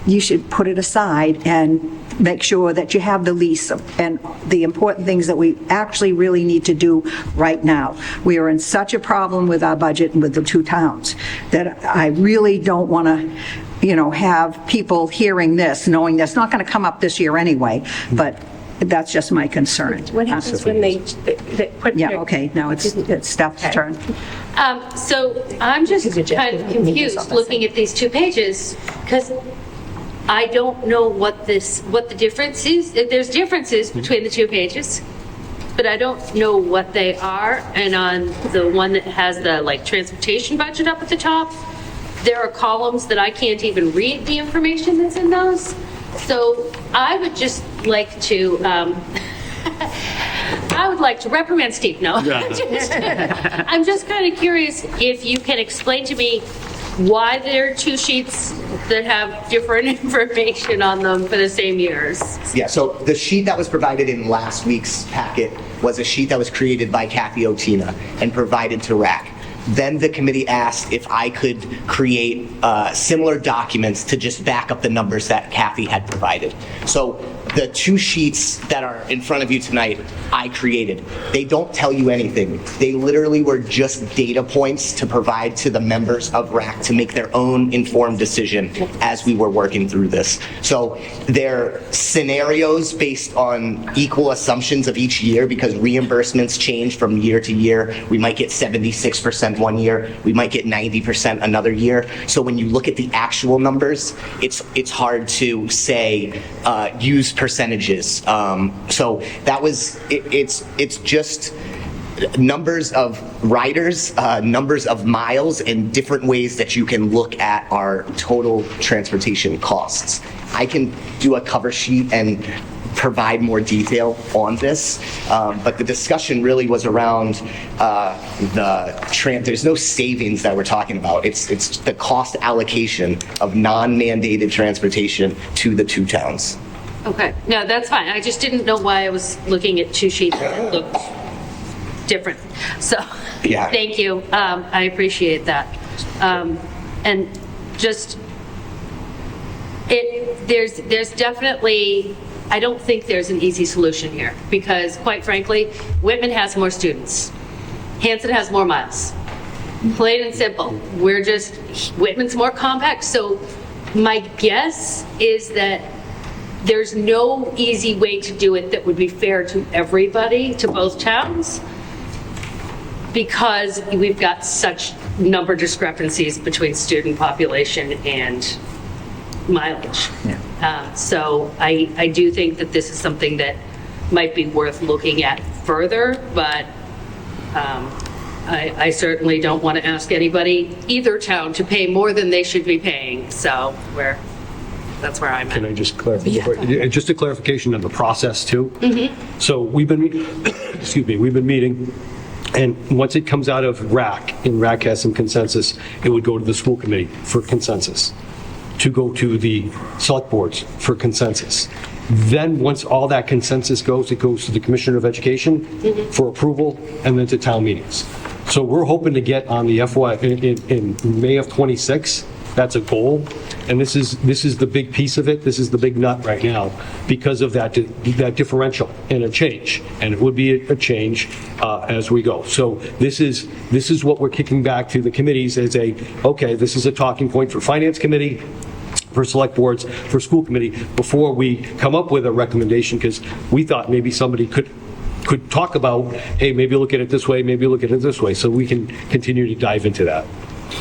you should put it aside and make sure that you have the lease and the important things that we actually really need to do right now. We are in such a problem with our budget and with the 2 towns that I really don't want to, have people hearing this, knowing that's not going to come up this year anyway, but that's just my concern. What happens when they put... Yeah, okay, now it's Steph's turn. So I'm just kind of confused looking at these 2 pages, because I don't know what the difference is. There's differences between the 2 pages, but I don't know what they are. And on the one that has the transportation budget up at the top, there are columns that I can't even read the information that's in those. So I would just like to, reprimand Steve. No, I'm just kind of curious if you can explain to me why there are 2 sheets that have different information on them for the same years. Yeah, so the sheet that was provided in last week's packet was a sheet that was created by Kathy Otina and provided to RAC. Then the committee asked if I could create similar documents to just back up the numbers that Kathy had provided. So the 2 sheets that are in front of you tonight, I created. They don't tell you anything. They literally were just data points to provide to the members of RAC to make their own informed decision as we were working through this. So they're scenarios based on equal assumptions of each year, because reimbursements change from year to year. We might get 76% one year, we might get 90% another year. So when you look at the actual numbers, it's hard to say use percentages. So that was it's just numbers of riders, numbers of miles, and different ways that you can look at our total transportation costs. I can do a cover sheet and provide more detail on this, but the discussion really was around there's no savings that we're talking about. It's the cost allocation of non-mandated transportation to the 2 towns. Okay, no, that's fine. I just didn't know why I was looking at 2 sheets that looked different. So, yeah. Thank you. I appreciate that. And just, there's definitely, I don't think there's an easy solution here, because quite frankly, Whitman has more students. Hanson has more miles. Plain and simple. Whitman's more compact. So my guess is that there's no easy way to do it that would be fair to everybody, to both towns, because we've got such number discrepancies between student population and mileage. Yeah. So I do think that this is something that might be worth looking at further, but I certainly don't want to ask anybody, either town, to pay more than they should be paying. So that's where I'm at. Can I just clarify? Yeah. Just a clarification of the process too. Mm-hmm. So we've been meeting And once it comes out of RAC, and RAC has some consensus, it would go to the school committee for consensus, to go to the select boards for consensus. Then, once all that consensus goes, it goes to the Commissioner of Education for approval, and then to town meetings. So we're hoping to get on the FY in May of '26. That's a goal, and this is the big piece of it. This is the big nut right now because of that differential and a change, and it would be a change as we go. So this is what we're kicking back to the committees as okay, this is a talking point for Finance Committee, for select boards, for school committee, before we come up with a recommendation, because we thought maybe somebody could talk about, hey, maybe look at it this way, maybe look at it this way, so we can continue to dive into that.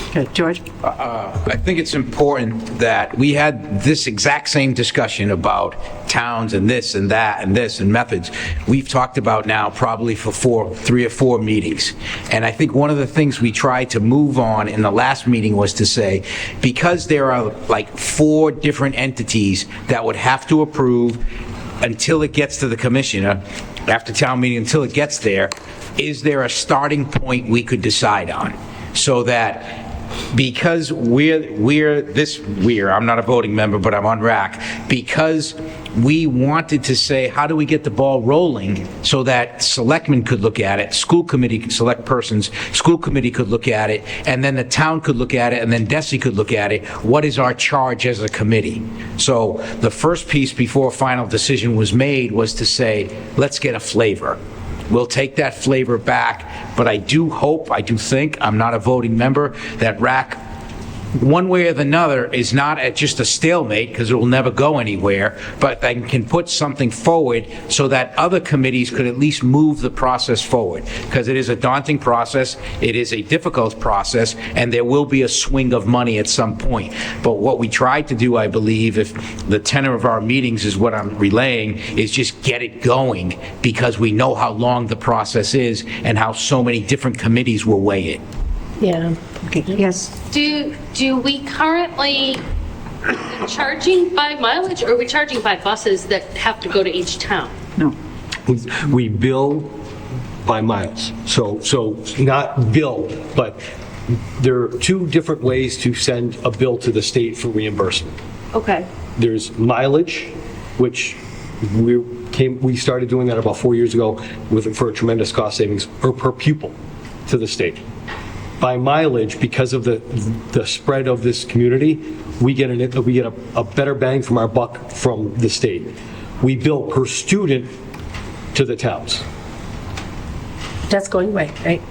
Okay, George? I think it's important that we had this exact same discussion about towns and this and that and this and methods. We've talked about now probably for 3 or 4 meetings. And I think one of the things we tried to move on in the last meeting was to say, because there are like 4 different entities that would have to approve until it gets to the commissioner, after town meeting, until it gets there, is there a starting point we could decide on? So that because I'm not a voting member, but I'm on RAC, because we wanted to say, how do we get the ball rolling so that selectmen could look at it, school committee, select persons, school committee could look at it, and then the town could look at it, and then DESI could look at it. What is our charge as a committee? So the first piece before a final decision was made was to say, let's get a flavor. We'll take that flavor back, but I do think, I'm not a voting member, that RAC, one way or another, is not at just a stalemate, because it will never go anywhere, but they can put something forward so that other committees could at least move the process forward, because it is a daunting process, it is a difficult process, and there will be a swing of money at some point. But what we tried to do, I believe, if the tenor of our meetings is what I'm relaying, is just get it going, because we know how long the process is and how so many different committees will weigh it. Yeah. Okay. Yes. Do we currently charging by mileage, or are we charging by buses that have to go to each town? No. We bill by miles. So not bill, but there are 2 different ways to send a bill to the state for reimbursement. Okay. There's mileage, which we started doing that about 4 years ago for a tremendous cost savings, or per pupil to the state. By mileage, because of the spread of this community, we get a better bang from our buck from the state. We bill per student to the towns. That's going away, right?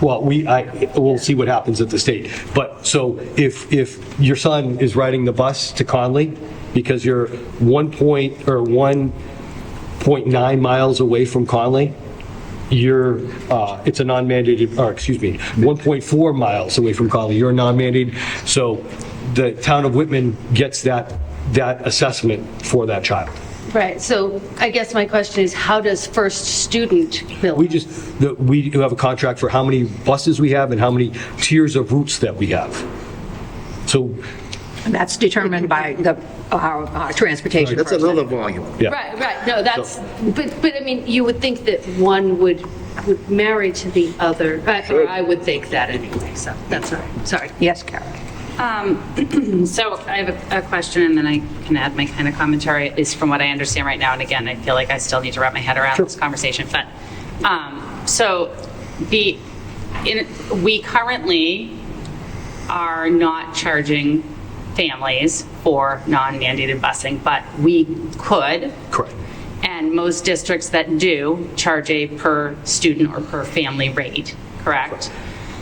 Well, we'll see what happens at the state. But so if your son is riding the bus to Conley because you're 1.9 miles away from Conley, it's a non-mandated, or excuse me, 1.4 miles away from Conley, you're non-mandated. So the town of Whitman gets that assessment for that child. Right. So I guess my question is, how does first student bill? We have a contract for how many buses we have and how many tiers of routes that we have. So And that's determined by our transportation. That's another volume. Yeah. Right. No, that's, but I mean, you would think that one would marry to the other, or I would think that anyway, so that's all right. Sorry. Yes, Carol. So I have a question, and then I can add my kind of commentary, at least from what I understand right now. And again, I feel like I still need to wrap my head around this conversation. But we currently are not charging families for non-mandated busing, but we could. Correct. And most districts that do charge a per student or per family rate, correct?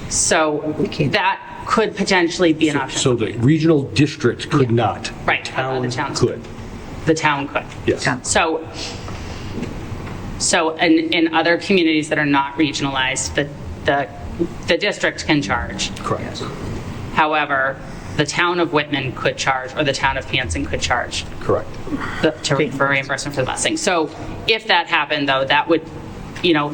So that could potentially be an option. So the regional district could not. Right. The town could. The town could. Yes. So in other communities that are not regionalized, the district can charge. Correct. However, the town of Whitman could charge, or the town of Hanson could charge. Correct. For reimbursement for the busing. So if that happened, though, that would,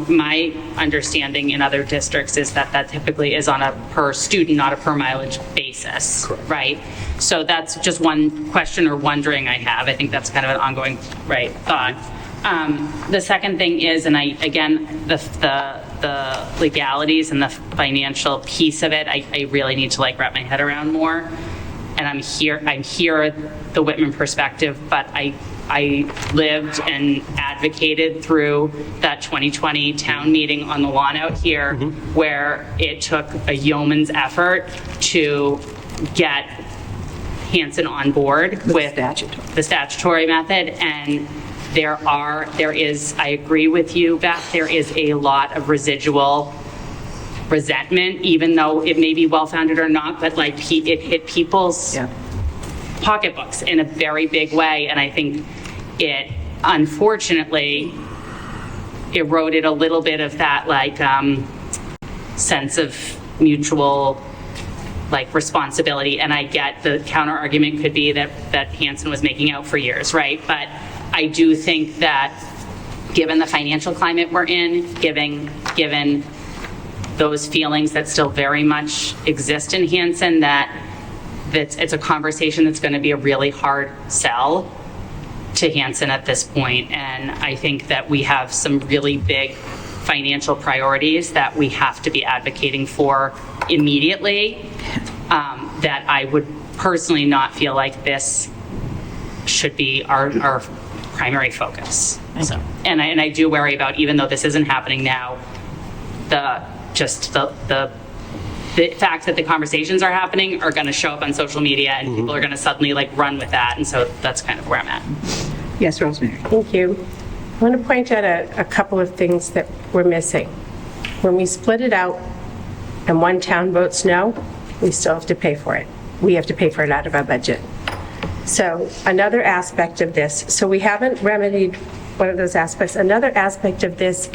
my understanding in other districts is that typically is on a per student, not a per mileage basis. Correct. Right? So that's just one question or wondering I have. I think that's kind of an ongoing thought. The second thing is, and the the legalities and the financial piece of it, I really need to like wrap my head around more. And I'm here the Whitman perspective, but I lived and advocated through that 2020 town meeting on the lawn out here, where it took a yeoman's effort to get Hanson on board with the statutory method. And there is, I agree with you, Beth, there is a lot of residual resentment, even though it may be well-founded or not, but like it hit people's pocketbooks in a very big way. And I think it unfortunately eroded a little bit of that like sense of mutual like responsibility. And I get the counter argument could be that Hanson was making out for years, right? But I do think that given the financial climate we're in, given those feelings that still very much exist in Hanson, that it's a conversation that's going to be a really hard sell to Hanson at this point. And I think that we have some really big financial priorities that we have to be advocating for immediately, that I would personally not feel like this should be our primary focus. So, and I do worry about, even though this isn't happening now, the fact that the conversations are happening are going to show up on social media, and people are going to suddenly like run with that. And so that's kind of where I'm at. Yes, Rosemary. Thank you. I want to point out a couple of things that we're missing. When we split it out and one town votes no, we still have to pay for it. We have to pay for it out of our budget. So another aspect of this, so we haven't remedied one of those aspects. Another aspect of this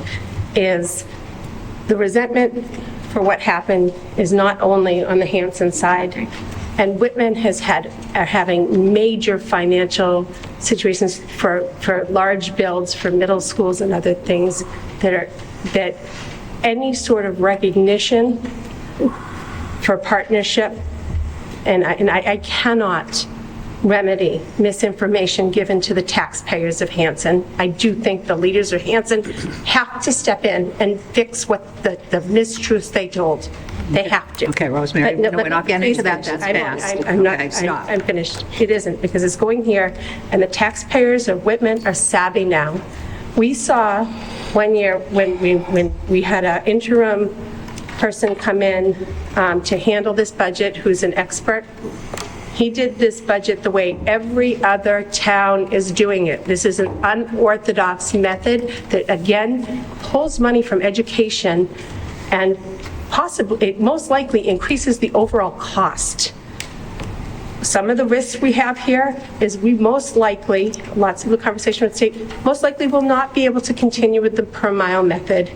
is the resentment for what happened is not only on the Hanson side, and Whitman are having major financial situations for large builds for middle schools and other things that any sort of recognition for partnership, and I cannot remedy misinformation given to the taxpayers of Hanson. I do think the leaders of Hanson have to step in and fix what the mistruths they told. They have to. Okay, Rosemary, no, we're not getting into that. That's fast. I'm not. Okay, stop. I'm finished. It isn't, because it's going here, and the taxpayers of Whitman are savvy now. We saw one year when we had an interim person come in to handle this budget, who's an expert. He did this budget the way every other town is doing it. This is an unorthodox method that, again, pulls money from education and possibly, it most likely increases the overall cost. Some of the risks we have here is we most likely, lots of the conversation with the state, most likely will not be able to continue with the per mile method.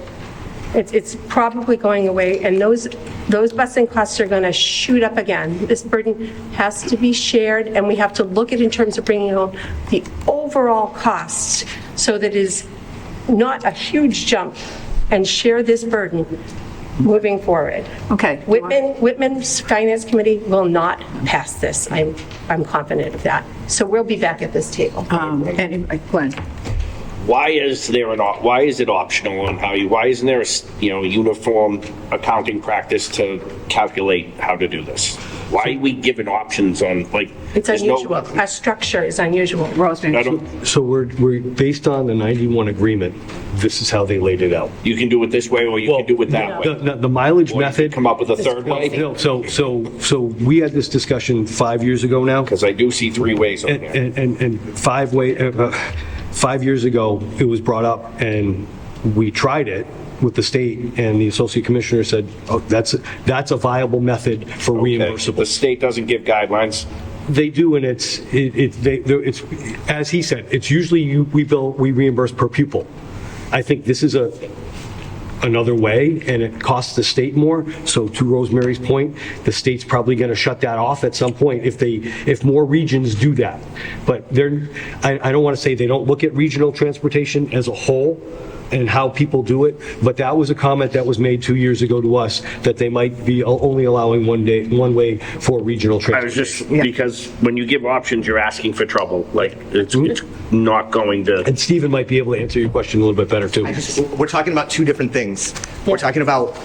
It's probably going away, and those busing costs are going to shoot up again. This burden has to be shared, and we have to look at it in terms of bringing home the overall costs so that it is not a huge jump, and share this burden moving forward. Okay. Whitman's Finance Committee will not pass this. I'm confident of that. So we'll be back at this table. Glenn. Why is it optional, and why isn't there a uniform accounting practice to calculate how to do this? Why are we given options on It's unusual. Our structure is unusual. Rosemary. So we're based on the 91 agreement. This is how they laid it out. You can do it this way, or you can do it that way. The mileage method. Come up with a third way. No, so we had this discussion 5 years ago now. Because I do see 3 ways on there. And 5 years ago, it was brought up, and we tried it with the state, and the associate commissioner said, "Oh, that's a viable method for reimbursable." The state doesn't give guidelines. They do, and it's as he said, it's usually we reimburse per pupil. I think this is another way, and it costs the state more. So to Rosemary's point, the state's probably going to shut that off at some point if more regions do that. But I don't want to say they don't look at regional transportation as a whole, and how people do it, but that was a comment that was made 2 years ago to us, that they might be only allowing one way for regional I was transportation. just, because when you give options, you're asking for trouble. Like, it's not going to. And Stephen might be able to answer your question a little bit better, too. We're talking about two different things. We're talking about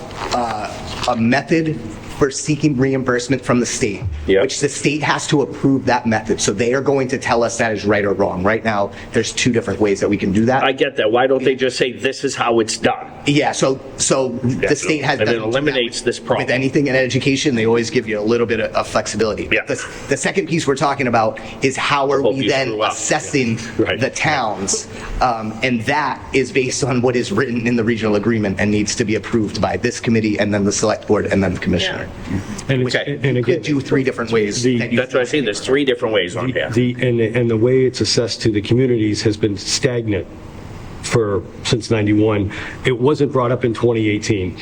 a method for seeking reimbursement from the state, which the state has to approve that method. So they are going to tell us that is right or wrong. Right now, there's two different ways that we can do that. I get that. Why don't they just say, this is how it's done? Yeah, so the state has. And it eliminates this problem. With anything in education, they always give you a little bit of flexibility. Yeah. The second piece we're talking about is how are we then assessing the towns? And that is based on what is written in the regional agreement and needs to be approved by this committee and then the select board and then the commissioner. And you could do three different ways. That's what I say. There's three different ways on here. And the way it's assessed to the communities has been stagnant since 91. It wasn't brought up in 2018.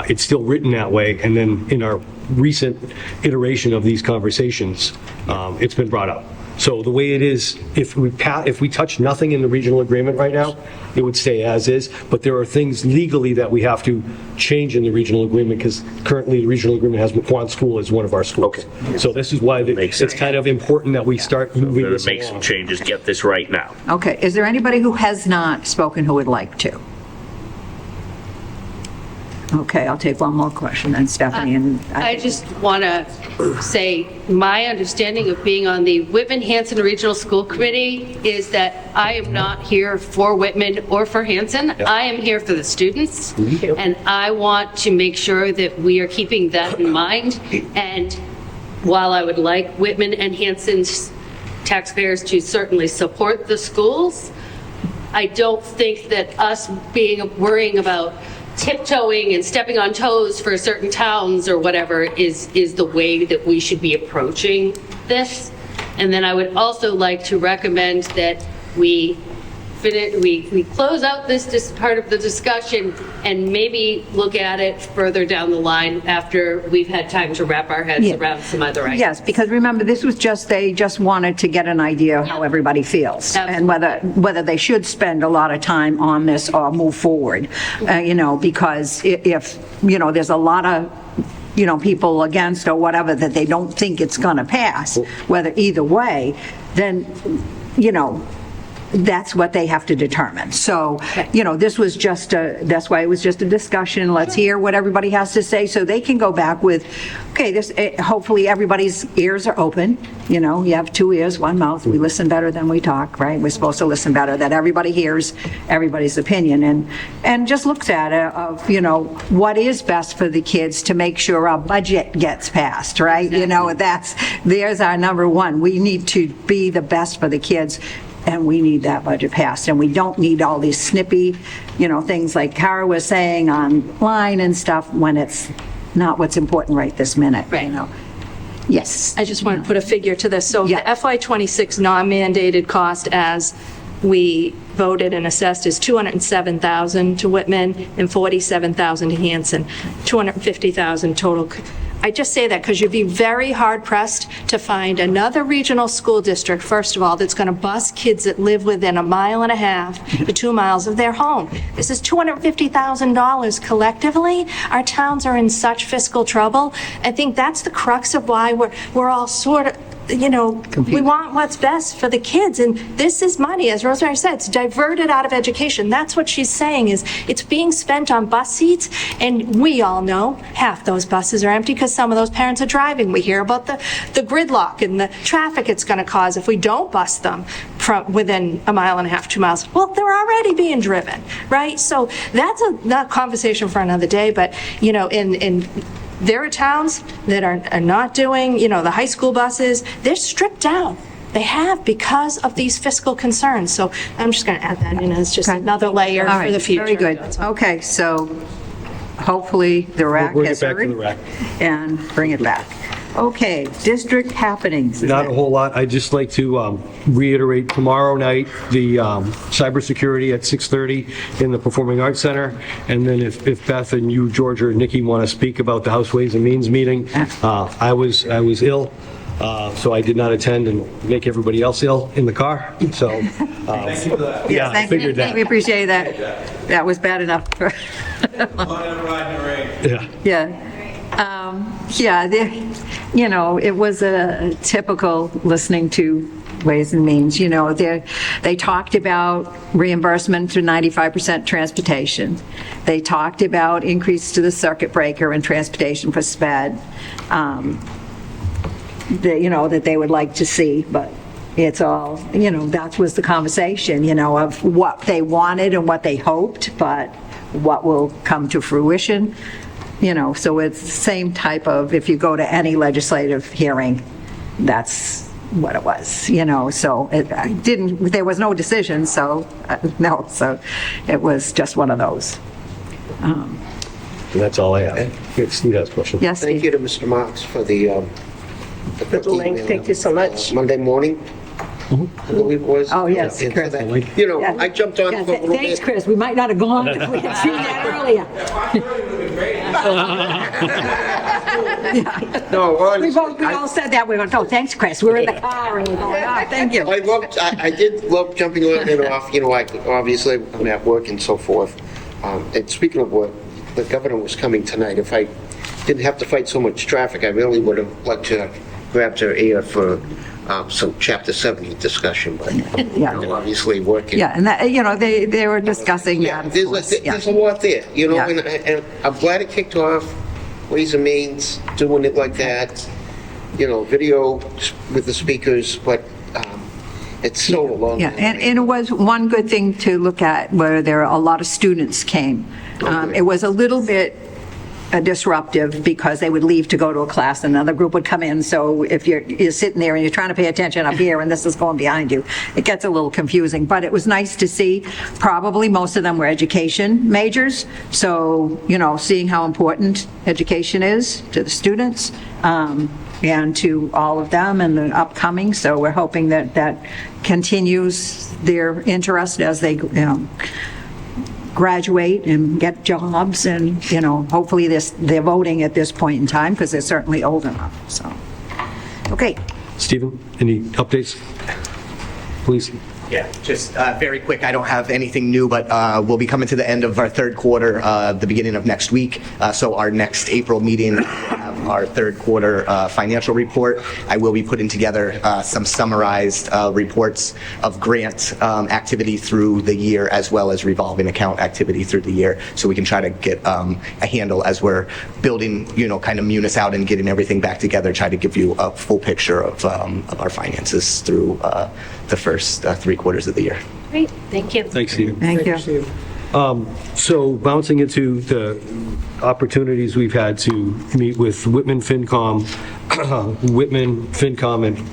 It's still written that way. And then in our recent iteration of these conversations, it's been brought up. So the way it is, if we touch nothing in the regional agreement right now, it would stay as is. But there are things legally that we have to change in the regional agreement because currently the regional agreement has Quan School as one of our schools. Okay. So this is why it's kind of important that we start moving this Make some changes, get this right now. Okay, is there anybody who has not spoken who would like to? Okay, I'll take one more question then, Stephanie. And I just want to say my understanding of being on the Whitman-Hanson Regional School Committee is that I am not here for Whitman or for Hanson. I am here for the students, and I want to make sure that we are keeping that in mind. And while I would like Whitman and Hanson's taxpayers to certainly support the schools, I don't think that us worrying about tiptoeing and stepping on toes for certain towns or whatever is the way that we should be approaching this. And then I would also like to recommend that we close out this part of the discussion and maybe look at it further down the line after we've had time to wrap our heads around some other items. yes, because remember, this was they just wanted to get an idea of how everybody feels and whether they should spend a lot of time on this or move forward. Because if there's a lot of people against or whatever that they don't think it's going to pass, whether either way, then that's what they have to determine. So, this was that's why it was just a discussion. Let's hear what everybody has to say so they can go back with, okay, hopefully everybody's ears are open. You have two ears, one mouth. We listen better than we talk, right? We're supposed to listen better, that everybody hears everybody's opinion and just looks at it of, what is best for the kids to make sure our budget gets passed, right? Exactly. There's our number one. We need to be the best for the kids. And we need that budget passed. And we don't need all these snippy, things like Kara was saying online and stuff when it's not what's important right this minute. Right. Yes. I just want to put a figure to this. So the FY26 non-mandated cost as we voted and assessed is $207,000 to Whitman and $47,000 to Hanson, $250,000 total. I just say that because you'd be very hard pressed to find another regional school district, first of all, that's going to bus kids that live within 1.5 miles to 2 miles of their home. This is $250,000 collectively. Our towns are in such fiscal trouble. I think that's the crux of why we're all sort of, we want what's best for the kids. And this is money, as Rosemary said, it's diverted out of education. That's what she's saying is it's being spent on bus seats. And we all know half those buses are empty because some of those parents are driving. We hear about the gridlock and the traffic it's going to cause if we don't bus them from within 1.5 miles, 2 miles. Well, they're already being driven, right? So that's a conversation for another day. But, there are towns that are not doing, the high school buses. They're stripped down. They have because of these fiscal concerns. So I'm just going to add that in as just another layer for the future. Very good. Okay, so hopefully the RAC has heard. Bring it back to the RAC. And bring it back. Okay, district happenings. Not a whole lot. I'd just like to reiterate tomorrow night, the cybersecurity at 6:30 in the Performing Arts Center. And then if Beth and you, George, or Nikki want to speak about the House Ways and Means meeting, I was ill so I did not attend and make everybody else ill in the car, so. Thank you for that. Yeah, I Thank you. figured that. We appreciate that. That was bad enough for, Yeah. yeah. You know, it was a typical listening to Ways and Means. You know, they talked about reimbursement through 95% transportation. They talked about increase to the circuit breaker and transportation for SPED, that, you know, that they would like to see, but it's all, you know, that was the conversation, you know, of what they wanted and what they hoped, but what will come to fruition. You know, so it's the same type of, if you go to any legislative hearing, that's what it was, you know, so there was no decision, so, no, so it was just one of those. And that's all I have. Steve has a question. Yes, Thank Steve. you to Mr. Marks for the quick link. email, Thank you so much. Monday morning, I believe it was. Oh, yes, And Chris. for that, you know, Yeah. I jumped on Yeah, for a little thanks, bit. Chris. We might not have gone if we had seen that earlier. No, We all said that. We went, oh, thanks, Chris. We were in the car and we were going, oh, thank you. I did love jumping on and off, you know, obviously I'm at work and so forth. And speaking of work, the governor was coming tonight. If I didn't have to fight so much traffic, I really would have liked to have grabbed her ear for some Chapter 70 discussion, but Yeah. you know, obviously working. Yeah, and that, you know, they were discussing Yeah, that, of there's course. there's a lot there, you know, Yeah. and I'm glad it kicked off. Ways and Means, doing it like that, you know, video with the speakers, but it's so long. Yeah, and it was one good thing to look at where there a lot of students came. It was a little bit disruptive because they would leave to go to a class and another group would come in. So if you're sitting there and you're trying to pay attention up here and this is going behind you, it gets a little confusing. But it was nice to see. Probably most of them were education majors. So, you know, seeing how important education is to the students and to all of them and the upcoming. So we're hoping that that continues their interest as they, you know, graduate and get jobs, and, you know, hopefully they're voting at this point in time because they're certainly old enough, so. Okay. Stephen, any updates? Please. Yeah, just very quick. I don't have anything new, but we'll be coming to the end of our third quarter, the beginning of next week. So our next April meeting, we'll have our third quarter financial report. I will be putting together some summarized reports of grant activity through the year, as well as revolving account activity through the year, so we can try to get a handle as we're building, you know, kind of Munis out and getting everything back together, try to give you a full picture of our finances through the first 3 quarters of the year. Great, thank you. Thanks, Stephen. Thank you. So bouncing into the opportunities we've had to meet with Whitman FinCom,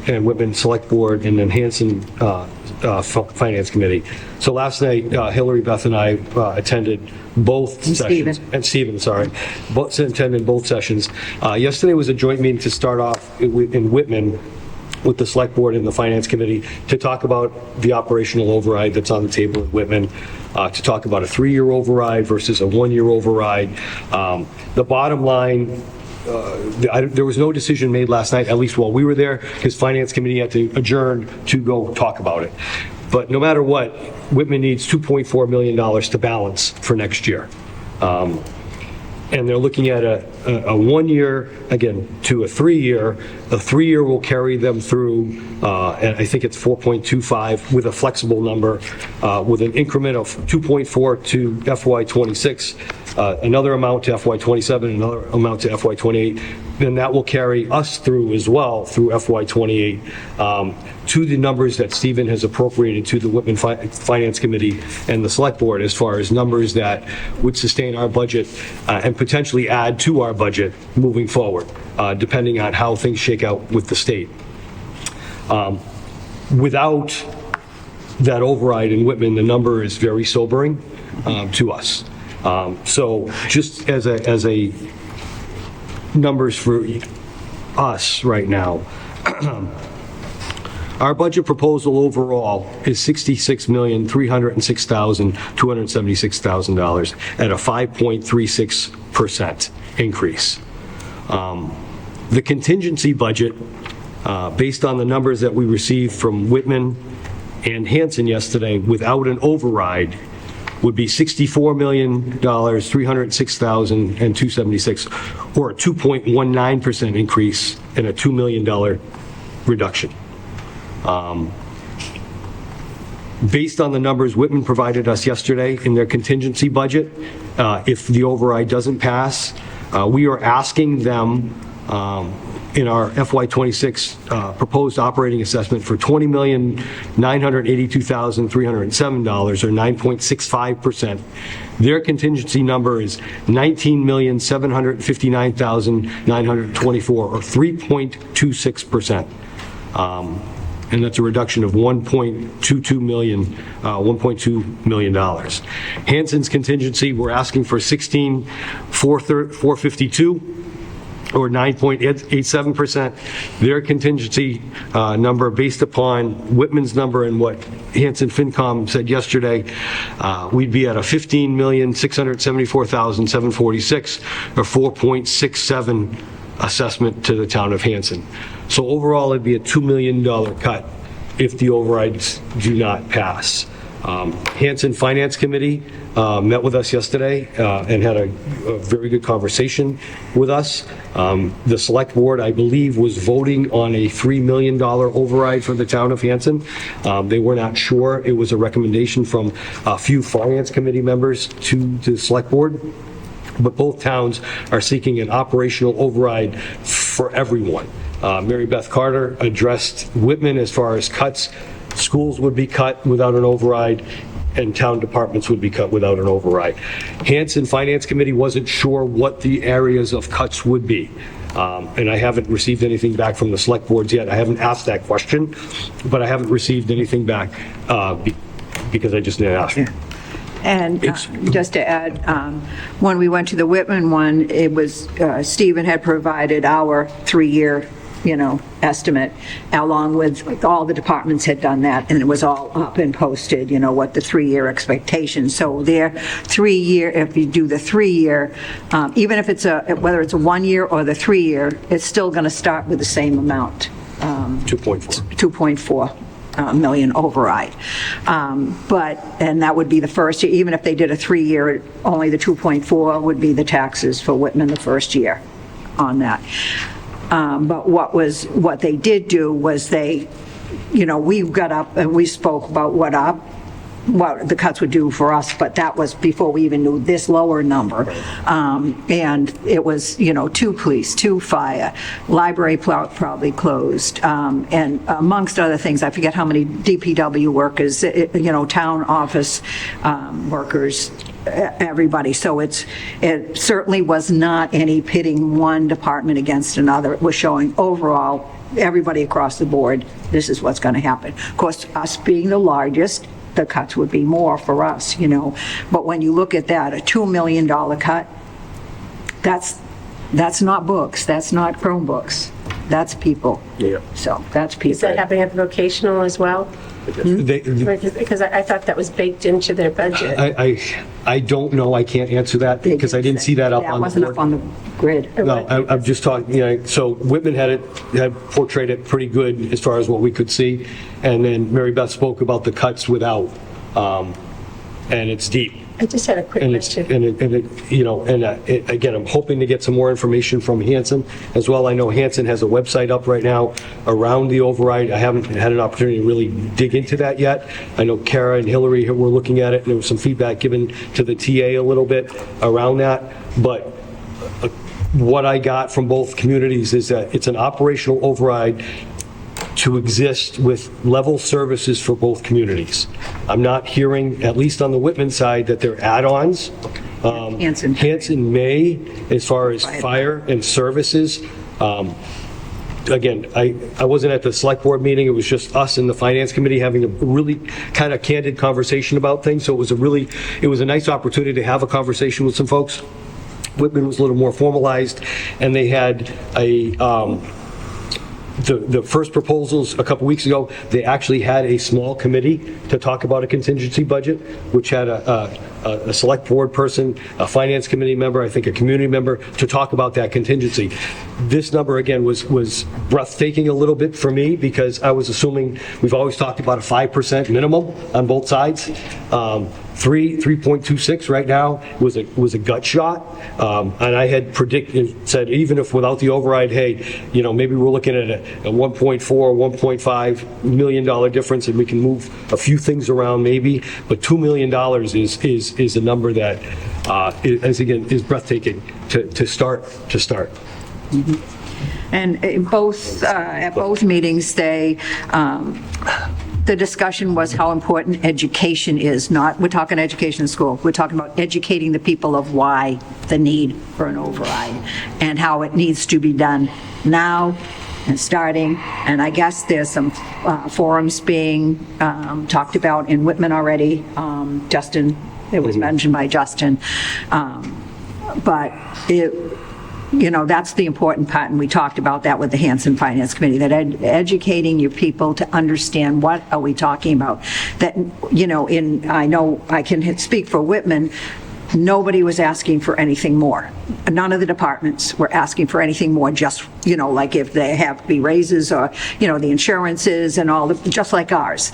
and Whitman Select Board, and then Hanson Finance Committee. So last night, Hillary, Beth, and I attended both sessions. And Stephen, sorry. Attended both sessions. Yesterday was a joint meeting to start off in Whitman with the Select Board and the Finance Committee to talk about the operational override that's on the table at Whitman, to talk about a 3-year override versus a 1-year override. The bottom line, there was no decision made last night, at least while we were there, because Finance Committee had to adjourn to go talk about it. But no matter what, Whitman needs $2.4 million to balance for next year. And they're looking at a 1-year, again, to a 3-year. The 3-year will carry them through, and I think it's 4.25 with a flexible number, with an increment of 2.4 to FY26, another amount to FY27, another amount to FY28. Then that will carry us through as well through FY28 to the numbers that Stephen has appropriated to the Whitman Finance Committee and the Select Board, as far as numbers that would sustain our budget and potentially add to our budget moving forward, depending on how things shake out with the state. Without that override in Whitman, the number is very sobering to us. So just as a numbers for us right now, our budget proposal overall is $66,306,276 at a 5.36% increase. The contingency budget Based on the numbers that we received from Whitman and Hanson yesterday, without an override, would be $64,306,276, or a 2.19% increase and a $2 million reduction. Based on the numbers Whitman provided us yesterday in their contingency budget, if the override doesn't pass, we are asking them in our FY26 proposed operating assessment for $20,982,307, or 9.65%. Their contingency number is $19,759,924, or 3.26%. And that's a reduction of $1.2 million. Hanson's contingency, we're asking for $16,452, or 9.87%. Their contingency number, based upon Whitman's number and what Hanson FinCom said yesterday, we'd be at a $15,674,746, or 4.67 assessment to the town of Hanson. So overall, it'd be a $2 million cut if the overrides do not pass. Hanson Finance Committee met with us yesterday and had a very good conversation with us. The select board, I believe, was voting on a $3 million override for the town of Hanson. They were not sure. It was a recommendation from a few finance committee members to the select board. But both towns are seeking an operational override for everyone. Mary Beth Carter addressed Whitman as far as cuts. Schools would be cut without an override, and town departments would be cut without an override. Hanson Finance Committee wasn't sure what the areas of cuts would be. And I haven't received anything back from the select boards yet. I haven't asked that question, but I haven't received anything back because I just didn't ask. And just to add, when we went to the Whitman one, it was, Stephen had provided our 3-year, estimate, along with all the departments had done that, and it was all up and posted, what the 3-year expectations. So their 3-year, if you do the 3-year, even if it's whether it's a 1-year or the 3-year, it's still going to start with the same amount. 2.4 million override. And that would be the first year. Even if they did a 3-year, only the 2.4 would be the taxes for Whitman the first year on that. But what they did do was we got up and we spoke about what the cuts would do for us, but that was before we even knew this lower number. And it was, 2 police, 2 fire, library probably closed, and amongst other things, I forget how many DPW workers, town office workers, everybody. So it certainly was not any pitting one department against another. It was showing overall, everybody across the board, this is what's going to happen. Of course, us being the largest, the cuts would be more for us, But when you look at that, a $2 million cut, that's not books, that's not Chromebooks, that's people. Yeah. So that's people. Is that happening at the vocational as well? Because I thought that was baked into their budget. I don't know. I can't answer that because I didn't see that up on the board. That wasn't up on the grid. No, I'm just talking, so Whitman had portrayed it pretty good as far as what we could see. And then Mary Beth spoke about the cuts without, and it's deep. I just had a quick question. Again, I'm hoping to get some more information from Hanson as well. I know Hanson has a website up right now around the override. I haven't had an opportunity to really dig into that yet. I know Kara and Hillary were looking at it, and there was some feedback given to the TA a little bit around that. But what I got from both communities is that it's an operational override to exist with level services for both communities. I'm not hearing, at least on the Whitman side, that they're add-ons. Hanson may, as far as fire and services. Again, I wasn't at the select board meeting. It was just us and the finance committee having a really kind of candid conversation about things. So it was a nice opportunity to have a conversation with some folks. Whitman was a little more formalized, and they had the first proposals a couple weeks ago, they actually had a small committee to talk about a contingency budget, which had a select board person, a finance committee member, I think a community member, to talk about that contingency. This number, again, was breathtaking a little bit for me because I was assuming, we've always talked about a 5% minimum on both sides. 3.26 right now was a gut shot, and I had said even if without the override, hey, maybe we're looking at a 1.4, 1.5 million dollar difference, and we can move a few things around maybe, but $2 million is a number that is breathtaking to start. And at both meetings, the discussion was how important education is. We're talking education in school. We're talking about educating the people of why the need for an override and how it needs to be done now and starting. And I guess there's some forums being talked about in Whitman already. Justin, it was mentioned by Justin. But that's the important part, and we talked about that with the Hanson Finance Committee, that educating your people to understand what are we talking about. That, I know I can speak for Whitman, nobody was asking for anything more. None of the departments were asking for anything more, just, like if they have to be raises or, the insurances and all, just like ours.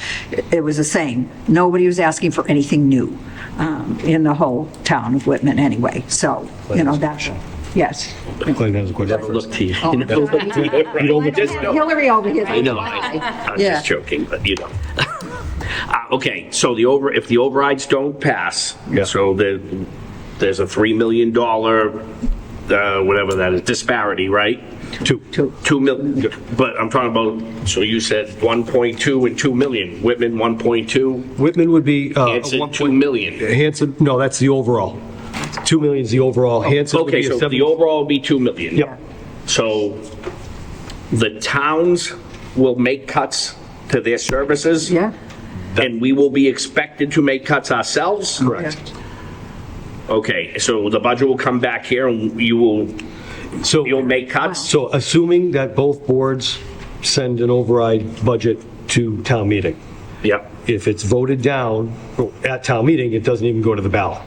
It was the same. Nobody was asking for anything new in the whole town of Whitman anyway. So, that's... Yes. Glenn has a question. Never look to you. Hillary over here. I know. I'm just joking, but okay, so if the overrides don't pass, so there's a $3 million, whatever that is, disparity, right? $2 million. But I'm talking about, so you said 1.2 and 2 million. Whitman 1.2. Whitman would be Hanson 2 million. Hanson, no, that's the overall. 2 million is the overall. Hanson Okay, so the overall will be 2 million. Yep. So the towns will make cuts to their services? Yeah. And we will be expected to make cuts ourselves? Correct. Okay, so the budget will come back here and you'll make cuts? So assuming that both boards send an override budget to town meeting. Yep. If it's voted down at town meeting, it doesn't even go to the ballot.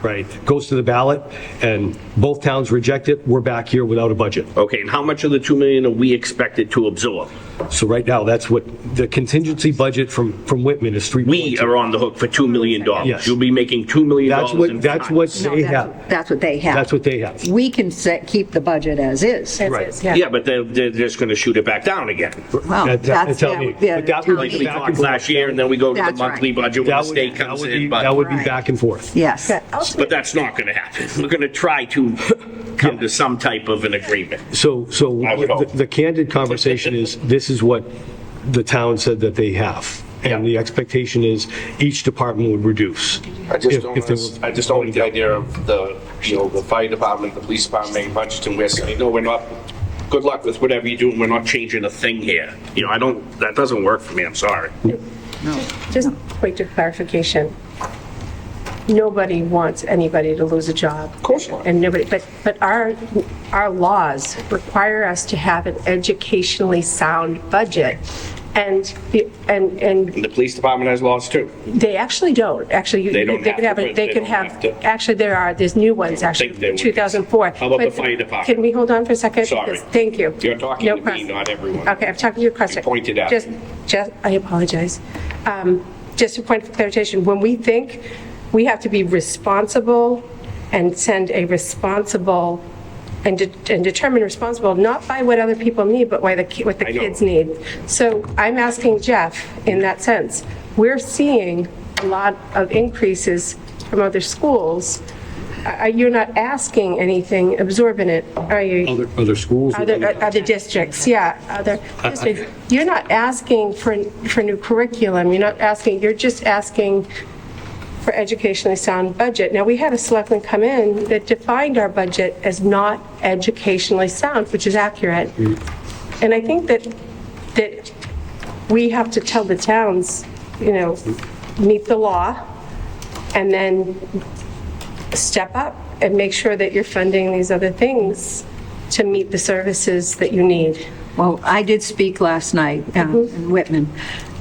Right. Goes to the ballot, and both towns reject it, we're back here without a budget. Okay, and how much of the 2 million are we expected to absorb? So right now, that's what the contingency budget from Whitman is 3.2. We are on the hook for $2 million. Yes. You'll be making $2 million. That's what they have. That's what they have. That's what they have. We can keep the budget as is. Right. Yeah, but they're just going to shoot it back down again. Well, that's like we talked last year, and then we go to the monthly budget when the state comes in. That would be back and forth. Yes. But that's not going to happen. We're going to try to come to some type of an agreement. So the candid conversation is, this is what the town said that they have. And the expectation is each department would reduce. I just don't like the idea of the fire department, the police department making budgets, and we're saying, no, we're not, good luck with whatever you do, and we're not changing a thing here. That doesn't work for me, I'm sorry. Just point of clarification. Nobody wants anybody to lose a job. Of course not. And nobody, but our laws require us to have an educationally sound budget. And the police department has laws too. They actually don't. Actually, actually there's new ones actually, 2004. How about the fire department? Can we hold on for a second? Sorry. Thank you. You're talking to me, not everyone. Okay, I'm talking to you, question. Pointed out. I apologize. Just a point of clarification, when we think we have to be responsible and send a responsible and determine responsible, not by what other people need, but what the kids need. So I'm asking Jeff, in that sense, we're seeing a lot of increases from other schools. You're not asking anything exorbitant, are you? Other schools? Other districts, yeah. Other districts. You're not asking for new curriculum. You're just asking for educationally sound budget. Now, we had a selectman come in that defined our budget as not educationally sound, which is accurate. And I think that we have to tell the towns, meet the law, and then step up and make sure that you're funding these other things to meet the services that you need. Well, I did speak last night in Whitman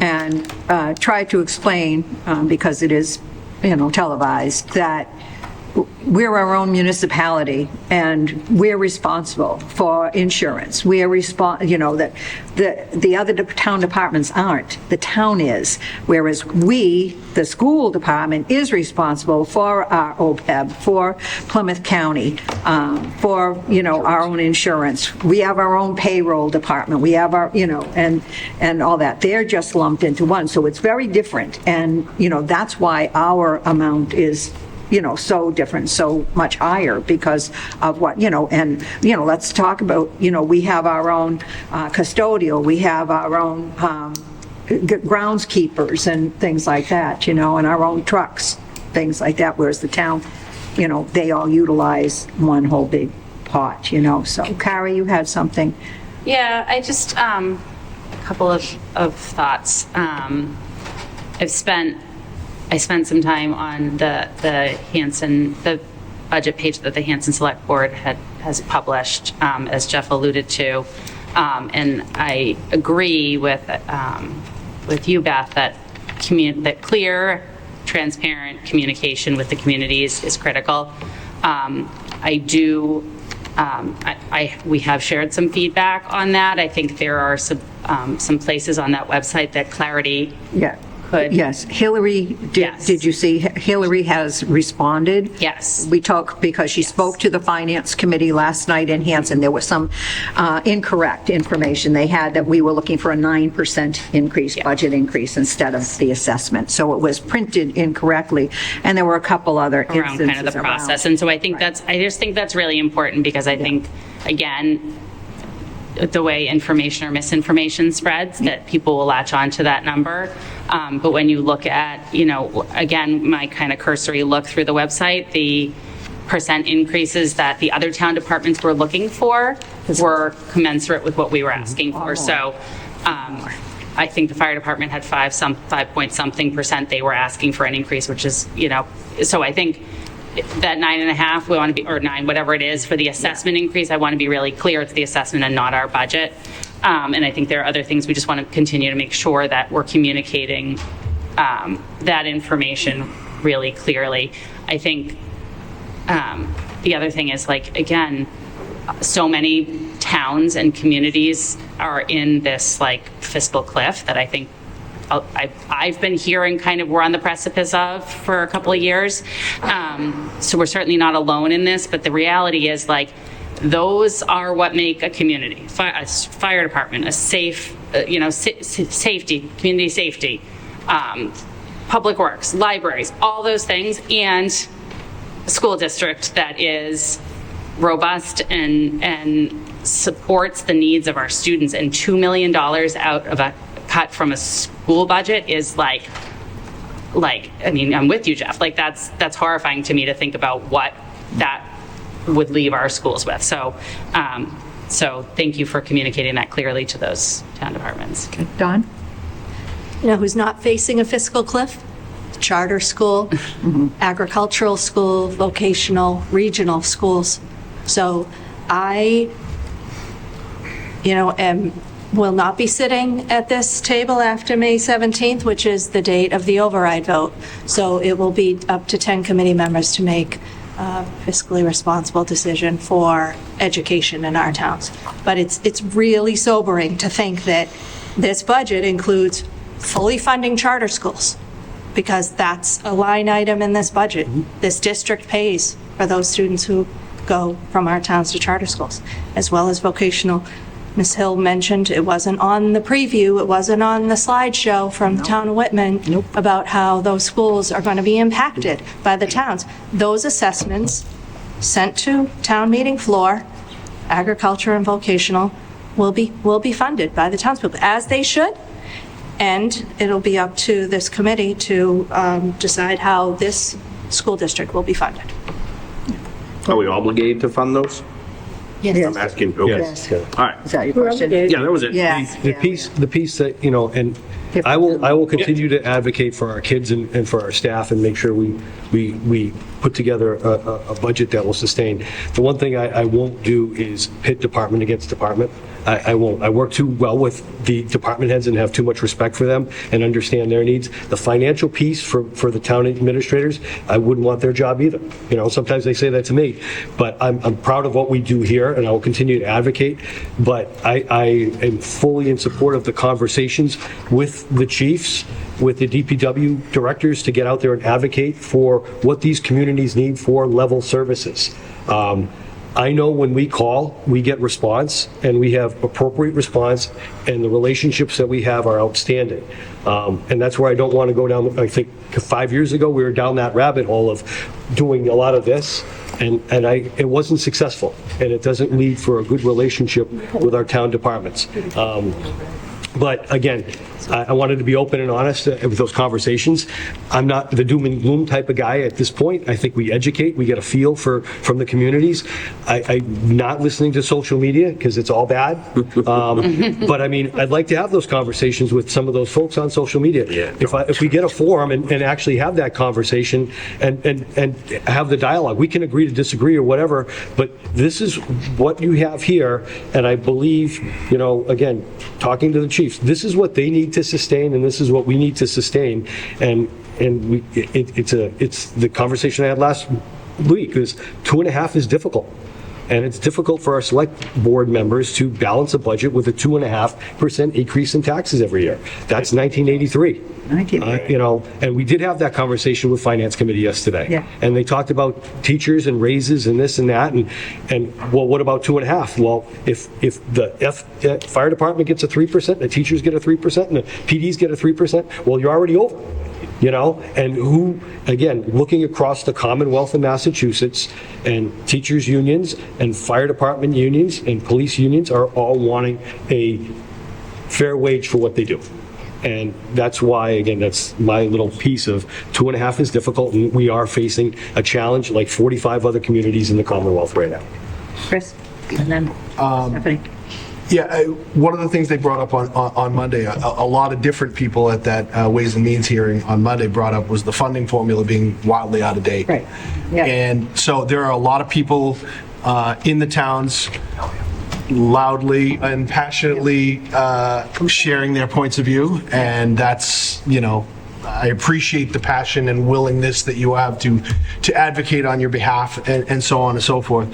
and tried to explain, because it is, televised, that we're our own municipality and we're responsible for insurance. We are that the other town departments aren't. The town is. Whereas we, the school department, is responsible for our OPEB, for Plymouth County, for, our own insurance. We have our own payroll department. We have our, and all that. They're just lumped into one. So it's very different. And, that's why our amount is so different, so much higher because of what, let's talk about, we have our own custodial, we have our own groundskeepers and things like that, and our own trucks, things like that, whereas the town, they all utilize one whole big pot, So, Carrie, you had something? Yeah, I just, a couple of thoughts. I spent some time on the budget page that the Hanson Select Board has published, as Jeff alluded to, and I agree with you, Beth, that clear, transparent communication with the communities is critical. We have shared some feedback on that. I think there are some places on that website that clarity. Yeah. Yes, Hillary, did you see, Hillary has responded? Yes. We talked, because she spoke to the Finance Committee last night in Hanson. There was some incorrect information they had, that we were looking for a 9% increase, budget increase, instead of the assessment. So it was printed incorrectly, and there were a couple other around kind of the process. And so I think I just think that's really important, because I think, again, the way information or misinformation spreads, that people will latch on to that number. But when you look at, again, my kind of cursory look through the website, the percent increases that the other town departments were looking for were commensurate with what we were asking for. So I think the fire department had 5 point something percent they were asking for an increase, which is, so I think that 9.5, we want to be, or 9, whatever it is for the assessment increase, I want to be really clear it's the assessment and not our budget. And I think there are other things we just want to continue to make sure that we're communicating that information really clearly. I think the other thing is, again, so many towns and communities are in this fiscal cliff that I think I've been hearing kind of we're on the precipice of for a couple of years. So we're certainly not alone in this, but the reality is those are what make a community, a fire department, a safe, safety, community safety, public works, libraries, all those things, and a school district that is robust and supports the needs of our students. And $2 million out of a cut from a school budget is I mean, I'm with you, Jeff. That's horrifying to me to think about what that would leave our schools with. So, so thank you for communicating that clearly to those town departments. Okay. Dawn? Who's not facing a fiscal cliff? Charter school, agricultural school, vocational, regional schools. So I, will not be sitting at this table after May 17th, which is the date of the override vote. So it will be up to 10 committee members to make a fiscally responsible decision for education in our towns. But it's really sobering to think that this budget includes fully funding charter schools, because that's a line item in this budget. This district pays for those students who go from our towns to charter schools, as well as vocational. Ms. Hill mentioned it wasn't on the preview, it wasn't on the slideshow from the town of Whitman about how those schools are going to be impacted by the towns. Those assessments sent to town meeting floor, agriculture and vocational, will be funded by the townspeople, as they should. And it'll be up to this committee to decide how this school district will be funded. Are we obligated to fund those? Yes. I'm asking, okay. Yes. All right. Is that your question? Yeah, that was it. Yes. The piece that, and I will continue to advocate for our kids and for our staff and make sure we put together a budget that will sustain. The one thing I won't do is pit department against department. I won't. I work too well with the department heads and have too much respect for them and understand their needs. The financial piece for the town administrators, I wouldn't want their job either. You know, sometimes they say that to me, but I'm proud of what we do here and I will continue to advocate. But I am fully in support of the conversations with the chiefs, with the DPW directors to get out there and advocate for what these communities need for level services. I know when we call, we get response, and we have appropriate response, and the relationships that we have are outstanding. And that's where I don't want to go down. I think 5 years ago, we were down that rabbit hole of doing a lot of this, and it wasn't successful, and it doesn't lead for a good relationship with our town departments. But again, I wanted to be open and honest with those conversations. I'm not the doom and gloom type of guy at this point. I think we educate, we get a feel from the communities. I'm not listening to social media because it's all bad. But I mean, I'd like to have those conversations with some of those folks on social media. Yeah. If we get a forum and actually have that conversation and have the dialogue, we can agree to disagree or whatever, but this is what you have here. And I believe, you know, again, talking to the chiefs, this is what they need to sustain, and this is what we need to sustain. And it's the conversation I had last week is 2.5 is difficult. And it's difficult for our select board members to balance a budget with a 2.5% increase in taxes every year. That's 1983. You know, and we did have that conversation with Finance Committee yesterday. Yeah. And they talked about teachers and raises and this and that. And well, what about 2.5? Well, if the fire department gets a 3%, the teachers get a 3%, and the PDs get a 3%, well, you're already over. You know, and who, again, looking across the Commonwealth of Massachusetts, and teachers unions and fire department unions and police unions are all wanting a fair wage for what they do. And that's why, again, that's my little piece of 2.5 is difficult, and we are facing a challenge like 45 other communities in the Commonwealth right now. Chris, and then Stephanie. Yeah, one of the things they brought up on Monday, a lot of different people at that Ways and Means hearing on Monday brought up was the funding formula being wildly out of date. Right. Yeah. And so there are a lot of people in the towns loudly and passionately sharing their points of view, and that's, you know, I appreciate the passion and willingness that you have to advocate on your behalf and so on and so forth.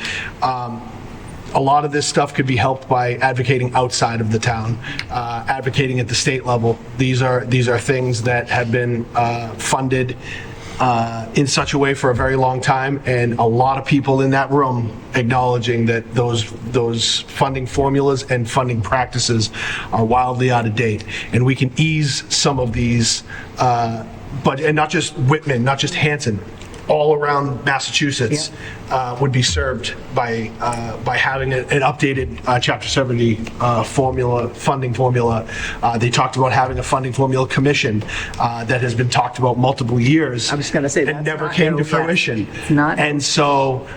A lot of this stuff could be helped by advocating outside of the town, advocating at the state level. These are things that have been funded in such a way for a very long time, and a lot of people in that room acknowledging that those funding formulas and funding practices are wildly out of date, and we can ease some of these, and not just Whitman, not just Hanson, all around Massachusetts would be served by having an updated Chapter 70 funding formula. They talked about having a funding formula commission that has been talked about multiple years. I was going to say that never came to fruition. It's not. And so,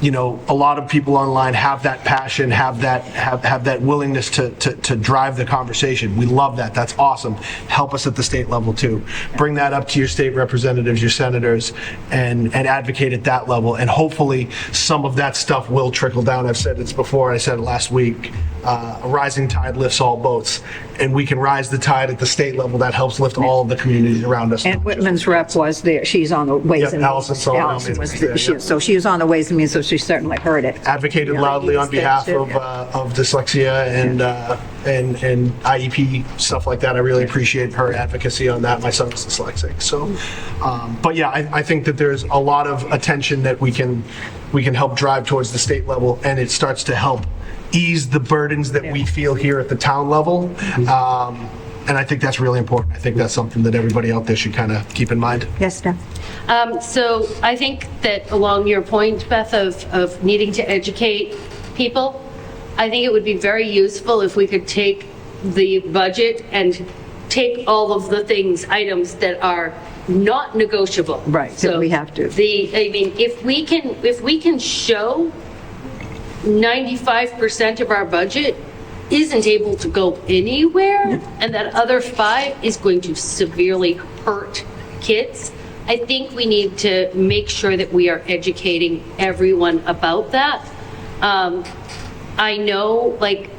you know, a lot of people online have that passion, have that willingness to drive the conversation. We love that. That's awesome. Help us at the state level too. Bring that up to your state representatives, your senators, and advocate at that level. And hopefully some of that stuff will trickle down. I've said this before. I said it last week. A rising tide lifts all boats, and we can rise the tide at the state level. That helps lift all of the communities around us. And Whitman's rep was there. She's on the Ways and Means. Allison was there. So she was on the Ways and Means, so she certainly heard it. Advocated loudly on behalf of dyslexia and IEP, stuff like that. I really appreciate her advocacy on that. My son is dyslexic. So, but yeah, I think that there's a lot of attention that we can help drive towards the state level, and it starts to help ease the burdens that we feel here at the town level. And I think that's really important. I think that's something that everybody out there should kind of keep in mind. Yes, Steph. So I think that along your point, Beth, of needing to educate people, I think it would be very useful if we could take the budget and take all of the items that are not negotiable. Right, so we have to. If we can show 95% of our budget isn't able to go anywhere, and that other 5 is going to severely hurt kids, I think we need to make sure that we are educating everyone about that. I know, like,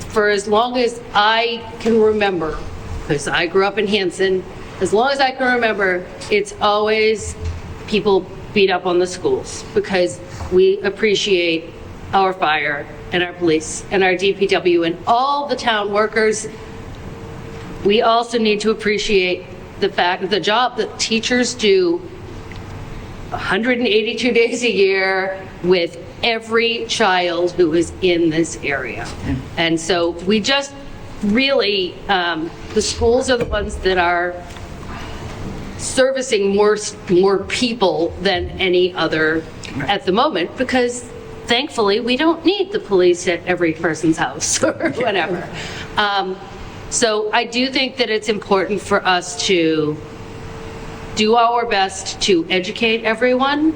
for as long as I can remember, because I grew up in Hanson, as long as I can remember, it's always people beat up on the schools because we appreciate our fire and our police and our DPW and all the town workers. We also need to appreciate the fact that the job that teachers do 182 days a year with every child who is in this area. And so we just really, the schools are the ones that are servicing more people than any other at the moment, because thankfully we don't need the police at every person's house or whatever. So I do think that it's important for us to do our best to educate everyone.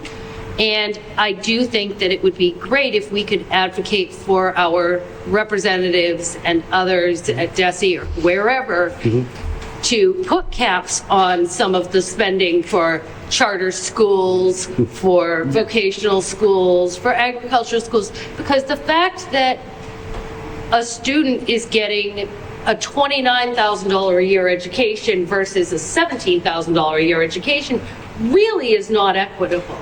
And I do think that it would be great if we could advocate for our representatives and others at DESE or wherever to put caps on some of the spending for charter schools, for vocational schools, for agricultural schools, because the fact that a student is getting a $29,000 a year education versus a $17,000 a year education really is not equitable.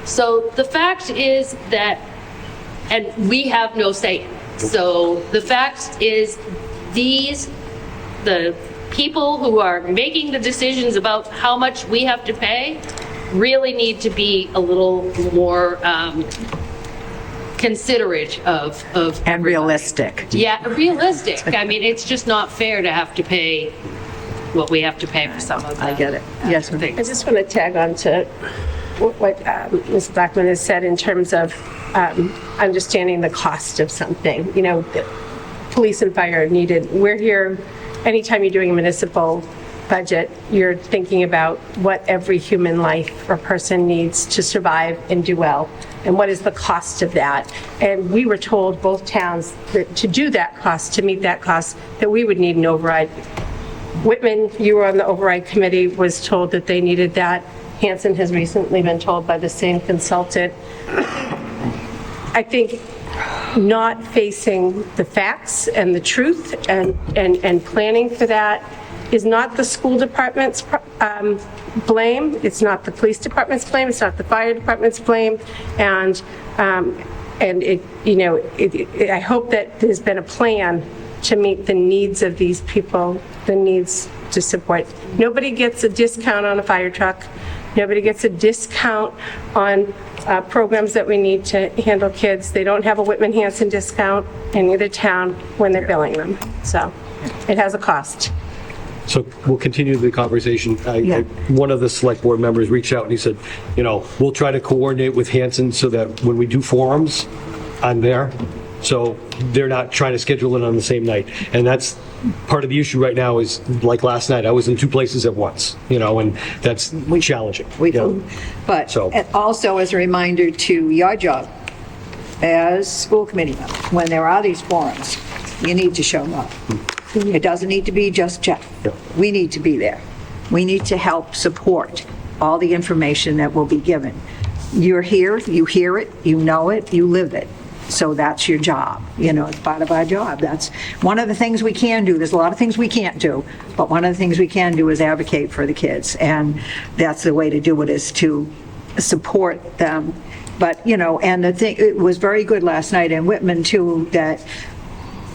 So the fact is that, and we have no say in it. So the fact is the people who are making the decisions about how much we have to pay really need to be a little more considerate of and realistic. Yeah, realistic. I mean, it's just not fair to have to pay what we have to pay for some of them. I get it. Yes, I just want to tag on to what Ms. Blackman has said in terms of understanding the cost of something. You know, the police and fire are needed. We're here, anytime you're doing a municipal budget, you're thinking about what every human life or person needs to survive and do well, and what is the cost of that. And we were told, both towns, that to do that cost, to meet that cost, that we would need an override. Whitman, you were on the override committee, was told that they needed that. Hanson has recently been told by the same consultant. I think not facing the facts and the truth and planning for that is not the school department's blame. It's not the police department's blame. It's not the fire department's blame. And it, you know, I hope that there's been a plan to meet the needs of these people, the needs to support. Nobody gets a discount on a fire truck. Nobody gets a discount on programs that we need to handle kids. They don't have a Whitman-Hanson discount in either town when they're billing them. So it has a cost. So we'll continue the conversation. One of the select board members reached out and he said, you know, we'll try to coordinate with Hanson so that when we do forums, I'm there. So they're not trying to schedule it on the same night. And that's part of the issue right now is, like last night, I was in 2 places at once, you know, and that's challenging. But also as a reminder to your job as school committee member, when there are these forums, you need to show up. It doesn't need to be just Jeff. We need to be there. We need to help support all the information that will be given. You're here, you hear it, you know it, you live it. So that's your job. You know, it's part of our job. That's one of the things we can do. There's a lot of things we can't do, but one of the things we can do is advocate for the kids. And that's the way to do it, is to support them. But, you know, and the thing, it was very good last night in Whitman too, that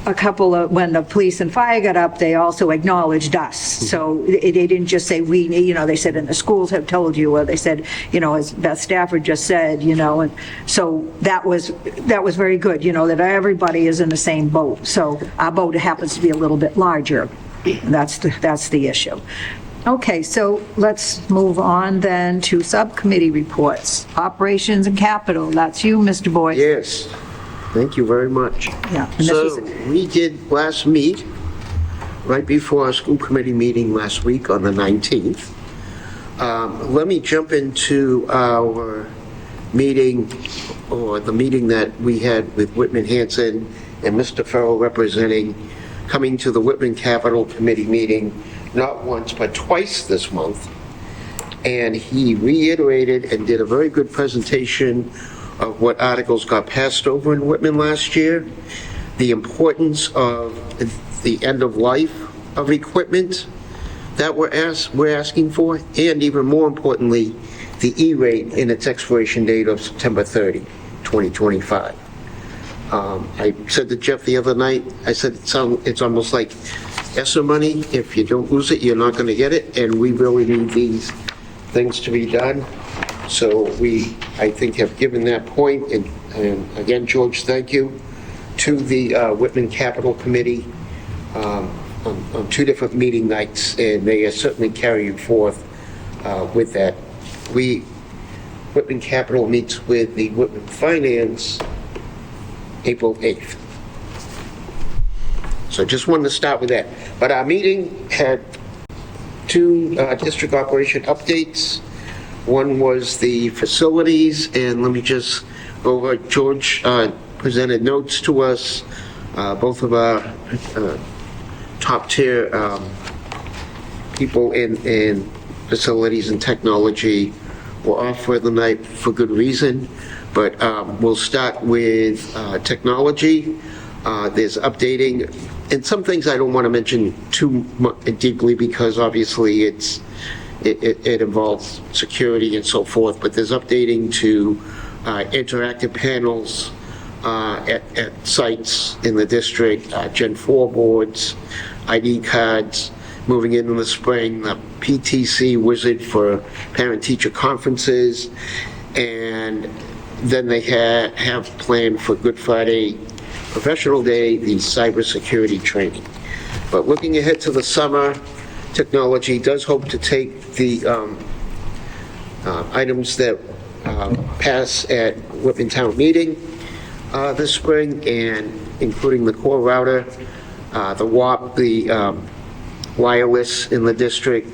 a couple of, when the police and fire got up, they also acknowledged us. So they didn't just say we, you know, they said, and the schools have told you, or they said, you know, as Beth Stafford just said, you know, and so that was very good, you know, that everybody is in the same boat. So our boat happens to be a little bit larger. That's the issue. Okay, so let's move on then to subcommittee reports. Operations and capital, that's you, Mr. Boyd. Yes. Thank you very much. Yeah. So we did last meet, right before our school committee meeting last week on the 19th. Let me jump into our meeting, or the meeting that we had with Whitman-Hanson and Mr. Farrell representing, coming to the Whitman Capital Committee meeting, not once but twice this month. And he reiterated and did a very good presentation of what articles got passed over in Whitman last year, the importance of the end of life of equipment that we're asking for, and even more importantly, the E-rate in its expiration date of September 30, 2025. I said to Jeff the other night, I said it's almost like ESSER money. If you don't lose it, you're not going to get it, and we really need these things to be done. So we, I think, have given that point, and again, George, thank you to the Whitman Capital Committee on 2 different meeting nights, and they are certainly carrying forth with that. Whitman Capital meets with the Whitman Finance April 8th. So just wanted to start with that. But our meeting had 2 district operation updates. One was the facilities, and let me just go over. George presented notes to us. Both of our top tier people in facilities and technology were off for the night for good reason. But we'll start with technology. There's updating, and some things I don't want to mention too deeply because obviously it involves security and so forth, but there's updating to interactive panels at sites in the district, Gen 4 boards, ID cards, moving in the spring, the PTC wizard for parent-teacher conferences, and then they have planned for Good Friday Professional Day, the cybersecurity training. But looking ahead to the summer, technology does hope to take the items that pass at Whitman Town Meeting this spring, and including the core router, the WAP, the wireless in the district,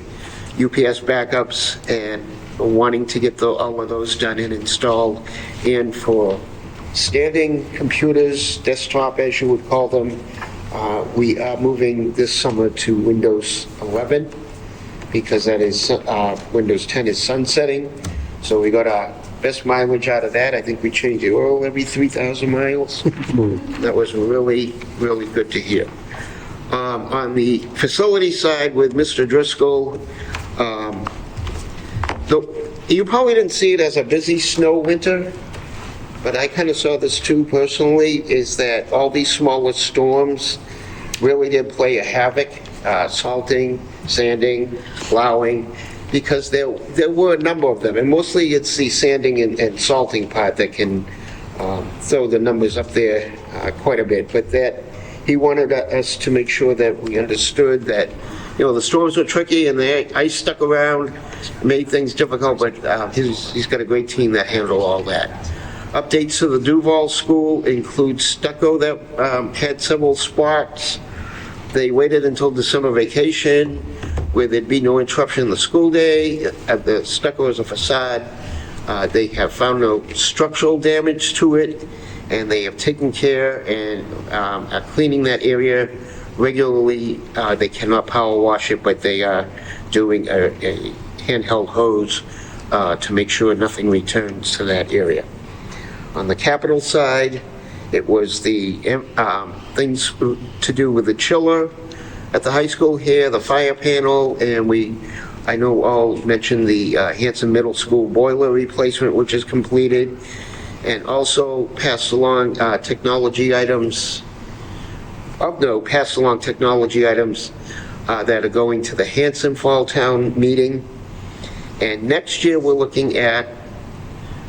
UPS backups, and wanting to get all of those done and installed. And for standing computers, desktop as you would call them, we are moving this summer to Windows 11 because that is Windows 10 is sunsetting. So we got our best mileage out of that. I think we change the oil every 3,000 miles. That was really, really good to hear. On the facility side with Mr. Driscoll, you probably didn't see it as a busy snow winter, but I kind of saw this too personally, is that all these smaller storms really did play a havoc, salting, sanding, plowing, because there were a number of them, and mostly it's the sanding and salting part that can throw the numbers up there quite a bit. But that he wanted us to make sure that we understood that, you know, the storms were tricky and the ice stuck around, made things difficult, but he's got a great team that handled all that. Updates to the Duval School include stucco that had several spots. They waited until December vacation, where there'd be no interruption in the school day. The stucco is a facade. They have found no structural damage to it, and they have taken care and are cleaning that area regularly. They cannot power wash it, but they are doing a handheld hose to make sure nothing returns to that area. On the capital side, it was the things to do with the chiller at the high school here, the fire panel, and I know all mentioned the Hanson Middle School boiler replacement, which is completed, and also passed along technology items that are going to the Hanson Fall Town meeting. And next year, we're looking at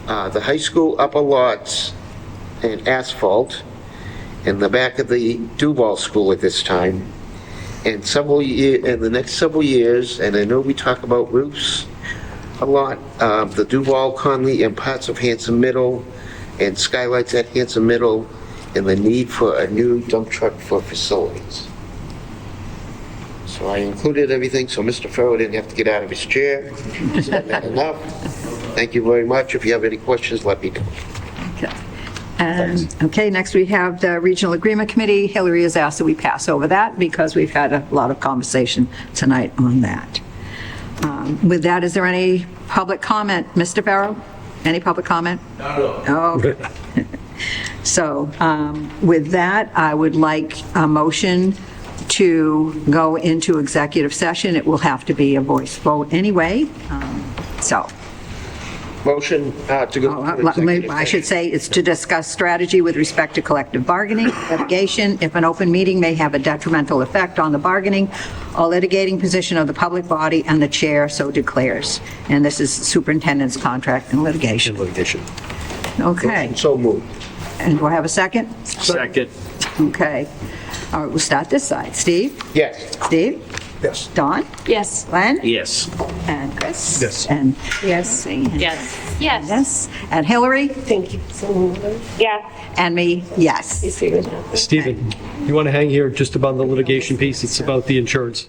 the high school upper lots and asphalt in the back of the Duval School at this time. And in the next several years, and I know we talk about roofs a lot, the Duval, Conley, and parts of Hanson Middle, and skylights at Hanson Middle, and the need for a new dump truck for facilities. So I included everything, so Mr. Farrell didn't have to get out of his chair. Isn't that enough? Thank you very much. If you have any questions, let me know. Okay, next we have the Regional Agreement Committee. Hillary has asked that we pass over that because we've had a lot of conversation tonight on that. With that, is there any public comment? Mr. Farrow, any public comment? Not at all. Okay. So with that, I would like a motion to go into executive session. It will have to be a voice vote anyway. Motion to go. I should say it's to discuss strategy with respect to collective bargaining, litigation, if an open meeting may have a detrimental effect on the bargaining or litigating position of the public body and the chair so declares. And this is superintendent's contract and litigation. Okay. So moved. And do I have a second? Second. Okay. All right, we'll start this side. Steve? Yes. Steve? Yes. Dawn? Yes. Glenn? Yes. And Chris? Yes. And Yes. Yes. Yes. yes. And Hillary? Thank you. Yes. And me, yes. Stephen, you want to hang here just about the litigation piece? It's about the insurance.